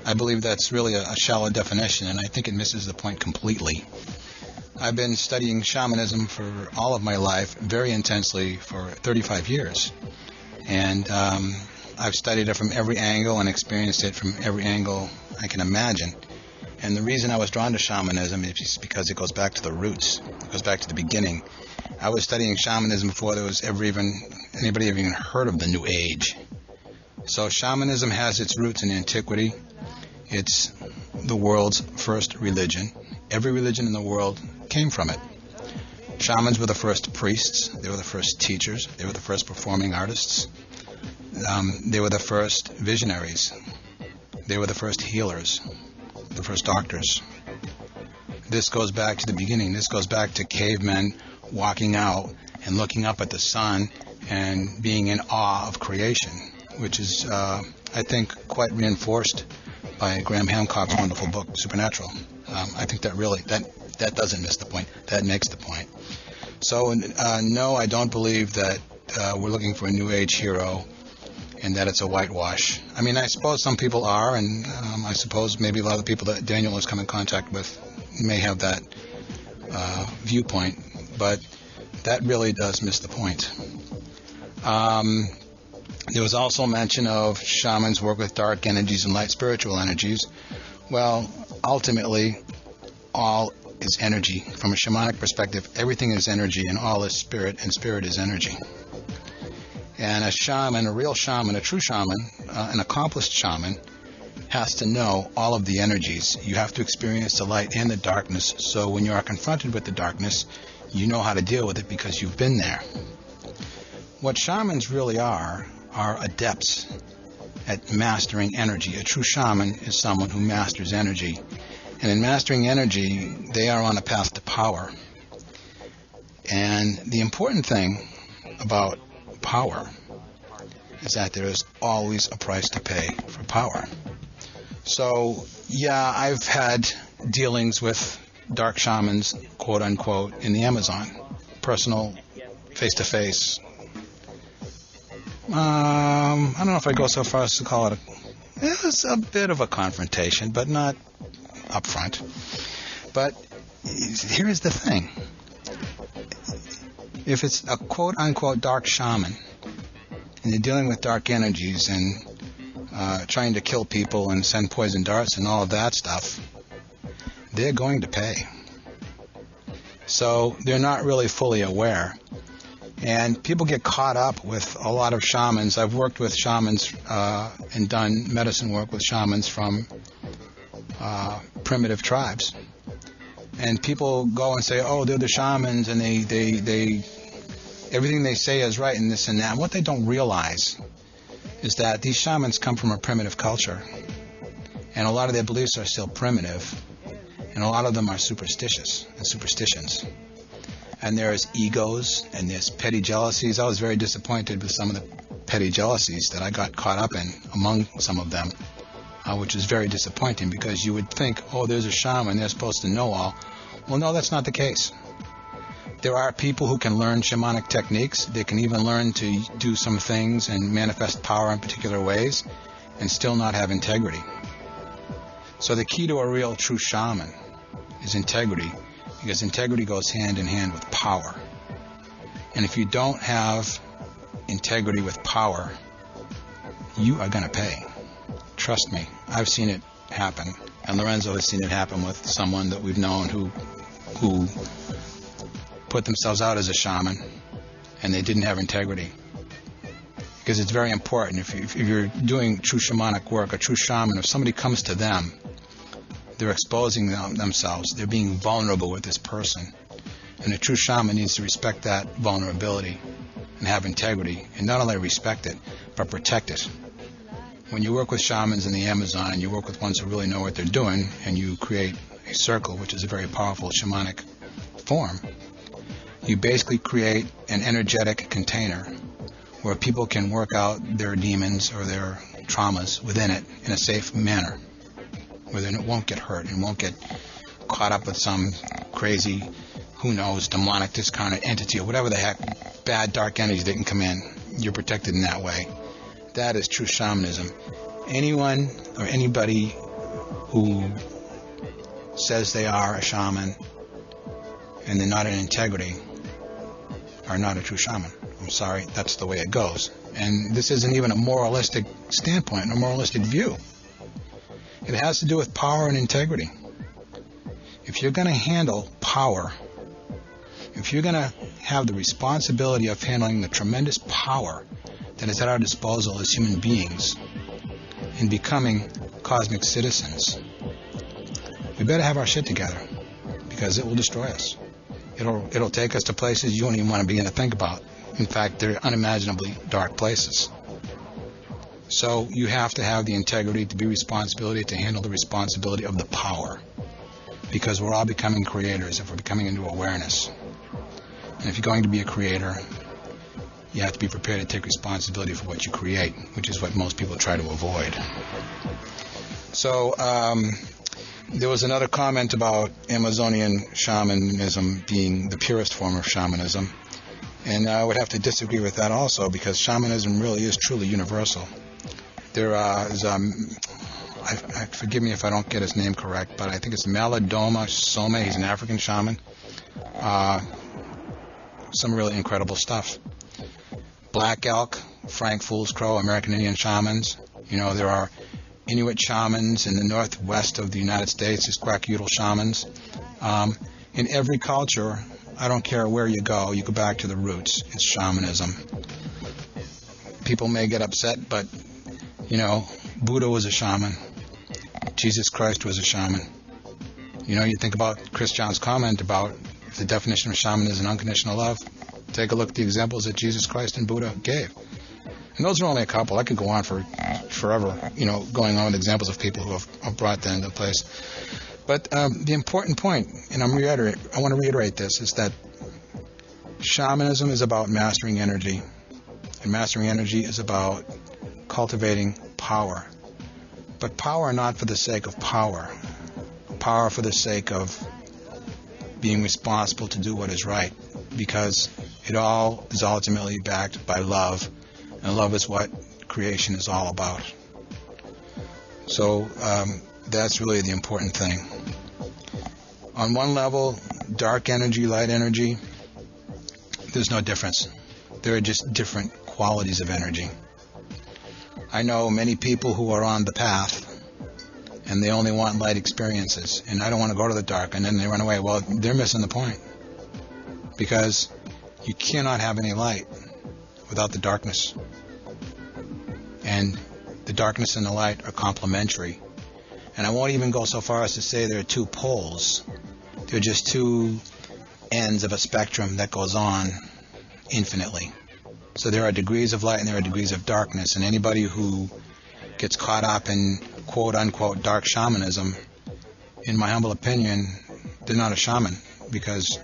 I believe that's really a shallow definition, and I think it misses the point completely. I've been studying shamanism for all of my life, very intensely, for 35 years. And I've studied it from every angle and experienced it from every angle I can imagine. And the reason I was drawn to shamanism is just because it goes back to the roots. It goes back to the beginning. I was studying shamanism before there was anybody ever even heard of the New Age. So shamanism has its roots in antiquity. It's the world's first religion. Every religion in the world came from it. Shamans were the first priests. They were the first teachers. They were the first performing artists. They were the first visionaries. They were the first healers, the first doctors. This goes back to the beginning. This goes back to cavemen walking out and looking up at the sun and being in awe of creation, which is, I think, quite reinforced by Graham Hancock's wonderful book, Supernatural. I think that really, that doesn't miss the point. That makes the point. So, no, I don't believe that we're looking for a New Age hero and that it's a whitewash. I mean, I suppose some people are, and I suppose maybe a lot of the people that Daniel has come in contact with may have that viewpoint, but that really does miss the point. There was also mention of shamans work with dark energies and light spiritual energies. Well, ultimately, all is energy. From a shamanic perspective, everything is energy, and all is spirit, and spirit is energy. And a shaman, a real shaman, a true shaman, an accomplished shaman, has to know all of the energies. You have to experience the light and the darkness, so when you are confronted with the darkness, you know how to deal with it because you've been there. What shamans really are adepts at mastering energy. A true shaman is someone who masters energy. And in mastering energy, they are on a path to power. And the important thing about power is that there is always a price to pay for power. So, yeah, I've had dealings with dark shamans, quote unquote, in the Amazon. Personal, face-to-face. I don't know if I go so far as to call it it was a bit of a confrontation, but not up front. But here is the thing. If it's a quote-unquote dark shaman, and you're dealing with dark energies and trying to kill people and send poison darts and all of that stuff, they're going to pay. So they're not really fully aware. And people get caught up with a lot of shamans. I've worked with shamans and done medicine work with shamans from primitive tribes. And people go and say, oh, they're the shamans, and they everything they say is right and this and that. And what they don't realize is that these shamans come from a primitive culture. And a lot of their beliefs are still primitive. And a lot of them are superstitious and superstitions. And there's egos and there's petty jealousies. I was very disappointed with some of the petty jealousies that I got caught up in among some of them, which was very disappointing because you would think, oh, there's a shaman, they're supposed to know all. Well, no, that's not the case. There are people who can learn shamanic techniques. They can even learn to do some things and manifest power in particular ways and still not have integrity. So the key to a real true shaman is integrity, because integrity goes hand in hand with power. And if you don't have integrity with power, you are going to pay. Trust me, I've seen it happen. And Lorenzo has seen it happen with someone that we've known who put themselves out as a shaman, and they didn't have integrity. Because it's very important. If you're doing true shamanic work, a true shaman, if somebody comes to them, they're exposing themselves. They're being vulnerable with this person. And a true shaman needs to respect that vulnerability and have integrity. And not only respect it, but protect it. When you work with shamans in the Amazon and you work with ones who really know what they're doing, and you create a circle, which is a very powerful shamanic form, you basically create an energetic container where people can work out their demons or their traumas within it in a safe manner, where it won't get hurt and won't get caught up with some crazy, who knows, demonic discarnate entity or whatever the heck, bad dark energy that can come in. You're protected in that way. That is true shamanism. Anyone or anybody who says they are a shaman and they're not in integrity are not a true shaman. I'm sorry, that's the way it goes. And this isn't even a moralistic standpoint, a moralistic view. It has to do with power and integrity. If you're going to handle power, if you're going to have the responsibility of handling the tremendous power that is at our disposal as human beings in becoming cosmic citizens, we better have our shit together, because it will destroy us. It'll take us to places you don't even want to begin to think about. In fact, they're unimaginably dark places. So you have to have the integrity to be responsibility, to handle the responsibility of the power, because we're all becoming creators if we're becoming into awareness. And if you're going to be a creator, you have to be prepared to take responsibility for what you create, which is what most people try to avoid. So there was another comment about Amazonian shamanism being the purest form of shamanism. And I would have to disagree with that also, because shamanism really is truly universal. There is, forgive me if I don't get his name correct, but I think it's Malidoma Some. He's an African shaman. Some really incredible stuff. Black Elk, Frank Fool's Crow, American Indian shamans. You know, there are Inuit shamans in the northwest of the United States. There's Kwakiutl shamans. In every culture, I don't care where you go back to the roots. It's shamanism. People may get upset, but, you know, Buddha was a shaman. Jesus Christ was a shaman. You know, you think about Chris John's comment about if the definition of shaman is an unconditional love. Take a look at the examples that Jesus Christ and Buddha gave. And those are only a couple. I could go on for forever, you know, going on with examples of people who have brought that into place. But the important point, and I want to reiterate this, is that shamanism is about mastering energy. And mastering energy is about cultivating power. But power not for the sake of power. Power for the sake of being responsible to do what is right. Because it all is ultimately backed by love. And love is what creation is all about. So that's really the important thing. On one level, dark energy, light energy, there's no difference. There are just different qualities of energy. I know many people who are on the path and they only want light experiences, and I don't want to go to the dark, and then they run away. Well, they're missing the point, because you cannot have any light without the darkness. And the darkness and the light are complementary. And I won't even go so far as to say there are two poles. They're just two ends of a spectrum that goes on infinitely. So there are degrees of light and there are degrees of darkness. And anybody who gets caught up in quote-unquote dark shamanism, in my humble opinion, they're not a shaman, because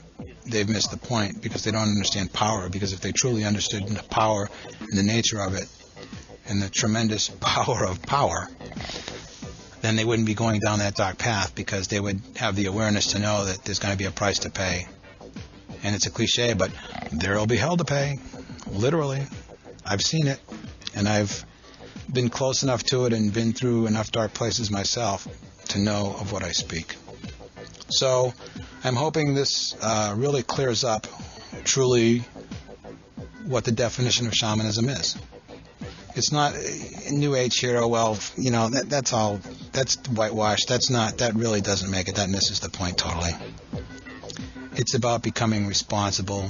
they've missed the point, because they don't understand power. Because if they truly understood the power and the nature of it and the tremendous power of power, then they wouldn't be going down that dark path, because they would have the awareness to know that there's going to be a price to pay. And it's a cliche, but there will be hell to pay. Literally. I've seen it. And I've been close enough to it and been through enough dark places myself to know of what I speak. So I'm hoping this really clears up truly what the definition of shamanism is. It's not a New Age hero. Well, you know, that's all. That's whitewash. That really doesn't make it. That misses the point totally. It's about becoming responsible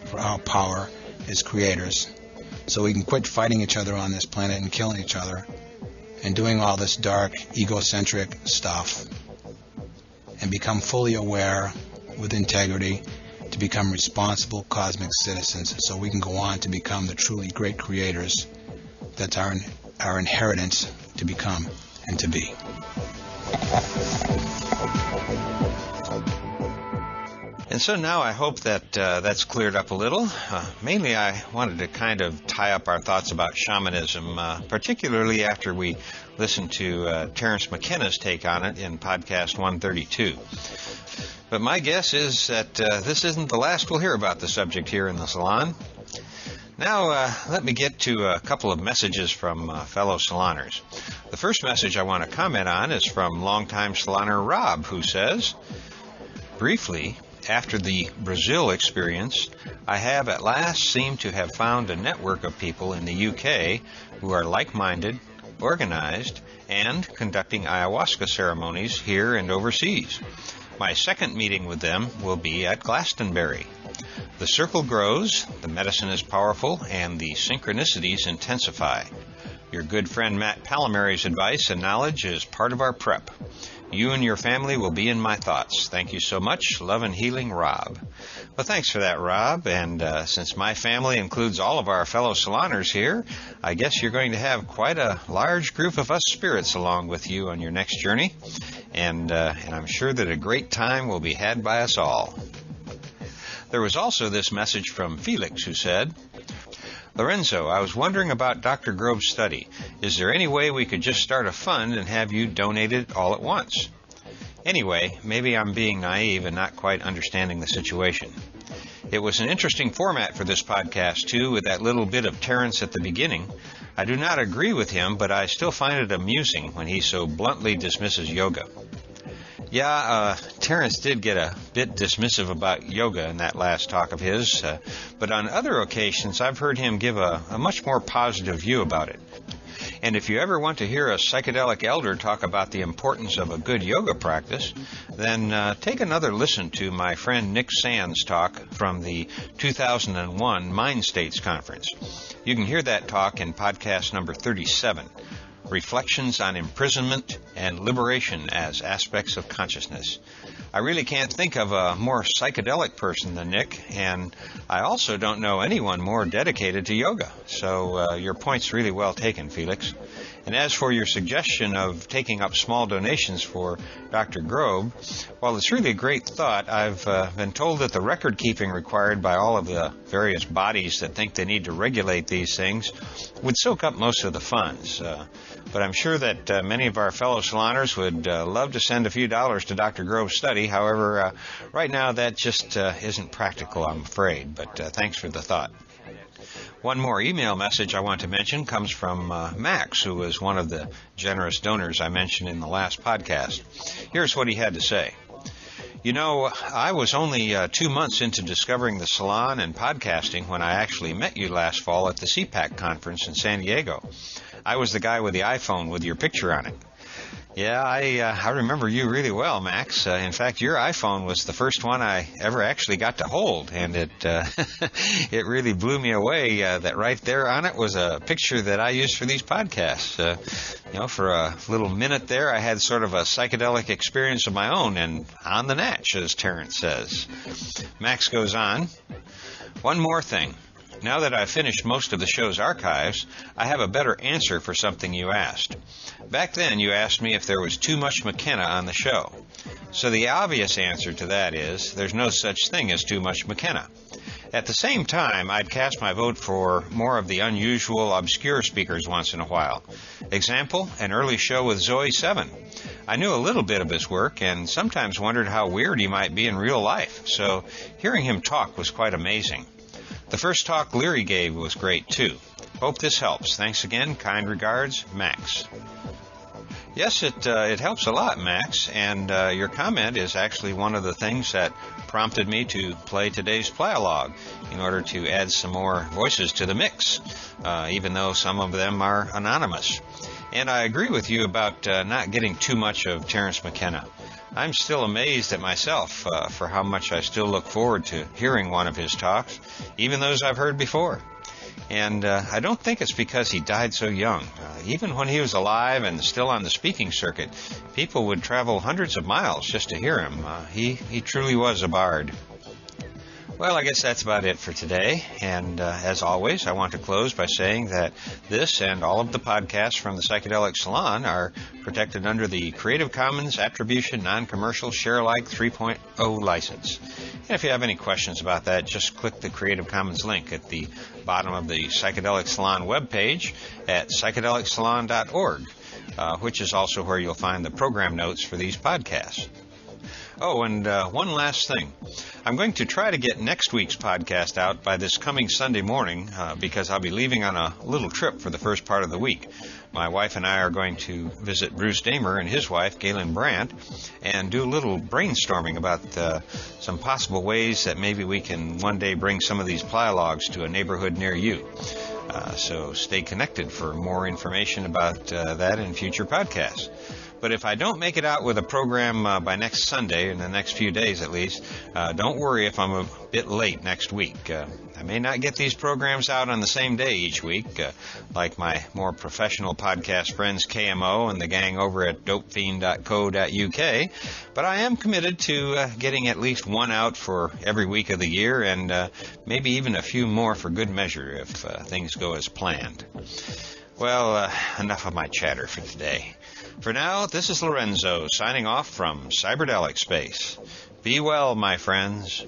for our power as creators, so we can quit fighting each other on this planet and killing each other and doing all this dark, egocentric stuff, and become fully aware with integrity to become responsible cosmic citizens, so we can go on to become the truly great creators that's our inheritance to become and to be. And so now I hope that that's cleared up a little. Mainly I wanted to kind of tie up our thoughts about shamanism, particularly after we listened to Terence McKenna's take on it in podcast 132. But my guess is that this isn't the last we'll hear about the subject here in the salon. Now, let me get to a couple of messages from fellow saloners. The first message I want to comment on is from longtime saloner Rob, who says, briefly, after the Brazil experience, I have at last seemed to have found a network of people in the UK who are like-minded, organized, and conducting ayahuasca ceremonies here and overseas. My second meeting with them will be at Glastonbury. The circle grows, the medicine is powerful, and the synchronicities intensify. Your good friend Matt Palomary's advice and knowledge is part of our prep. You and your family will be in my thoughts. Thank you so much. Love and healing, Rob. Well, thanks for that, Rob. And since my family includes all of our fellow saloners here, I guess you're going to have quite a large group of us spirits along with you on your next journey. And I'm sure that a great time will be had by us all. There was also this message from Felix, who said, Lorenzo, I was wondering about Dr. Grove's study. Is there any way we could just start a fund and have you donate it all at once? Anyway, maybe I'm being naive and not quite understanding the situation. It was an interesting format for this podcast, too, with that little bit of Terence at the beginning. I do not agree with him, but I still find it amusing when he so bluntly dismisses yoga. Yeah, Terence did get a bit dismissive about yoga in that last talk of his, but on other occasions I've heard him give a much more positive view about it. And if you ever want to hear a psychedelic elder talk about the importance of a good yoga practice, then take another listen to my friend Nick Sand's talk from the 2001 Mind States Conference. You can hear that talk in podcast number 37. Reflections on Imprisonment and Liberation as Aspects of Consciousness. I really can't think of a more psychedelic person than Nick, and I also don't know anyone more dedicated to yoga. So your point's really well taken, Felix. And as for your suggestion of taking up small donations for Dr. Grove, while it's really a great thought, I've been told that the record keeping required by all of the various bodies that think they need to regulate these things would soak up most of the funds. But I'm sure that many of our fellow saloners would love to send a few dollars to Dr. Grove's study. However, right now that just isn't practical, I'm afraid. But thanks for the thought. One more email message I want to mention comes from Max, who was one of the generous donors I mentioned in the last podcast. Here's what he had to say. You know, I was only 2 months into discovering the salon and podcasting when I actually met you last fall at the CPAC conference in San Diego. I was the guy with the iPhone with your picture on it. Yeah, I remember you really well, Max. In fact, your iPhone was the first one I ever actually got to hold, and it it really blew me away that right there on it was a picture that I used for these podcasts. For a little minute there, I had sort of a psychedelic experience of my own, and on the natch, as Terence says. Max goes on, one more thing. Now that I've finished most of the show's archives, I have a better answer for something you asked. Back then, you asked me if there was too much McKenna on the show. So the obvious answer to that is there's no such thing as too much McKenna. At the same time, I'd cast my vote for more of the unusual, obscure speakers once in a while. Example, an early show with Zoe 7. I knew a little bit of his work and sometimes wondered how weird he might be in real life, so hearing him talk was quite amazing. The first talk Leary gave was great, too. Hope this helps. Thanks again. Kind regards, Max. Yes, it helps a lot, Max, and your comment is actually one of the things that prompted me to play today's playalogue in order to add some more voices to the mix, even though some of them are anonymous. And I agree with you about not getting too much of Terence McKenna. I'm still amazed at myself for how much I still look forward to hearing one of his talks, even those I've heard before. And I don't think it's because he died so young. Even when he was alive and still on the speaking circuit, people would travel hundreds of miles just to hear him. He truly was a bard. Well, I guess that's about it for today. And as always, I want to close by saying that this and all of the podcasts from the Psychedelic Salon are protected under the Creative Commons Attribution Non-Commercial Share-alike 3.0 license. And if you have any questions about that, just click the Creative Commons link at the bottom of the Psychedelic Salon webpage at psychedelicsalon.org, which is also where you'll find the program notes for these podcasts. Oh, and one last thing. I'm going to try to get next week's podcast out by this coming Sunday morning because I'll be leaving on a little trip for the first part of the week. My wife and I are going to visit Bruce Damer and his wife, Galen Brandt, and do a little brainstorming about some possible ways that maybe we can one day bring some of these playalogues to a neighborhood near you. So stay connected for more information about that in future podcasts. But if I don't make it out with a program by next Sunday, in the next few days at least, don't worry if I'm a bit late next week. I may not get these programs out on the same day each week, like my more professional podcast friends KMO and the gang over at dopefiend.co.uk, but I am committed to getting at least one out for every week of the year, and maybe even a few more for good measure if things go as planned. Well, enough of my chatter for today. For now, this is Lorenzo signing off from Cyberdelic Space. Be well, my friends.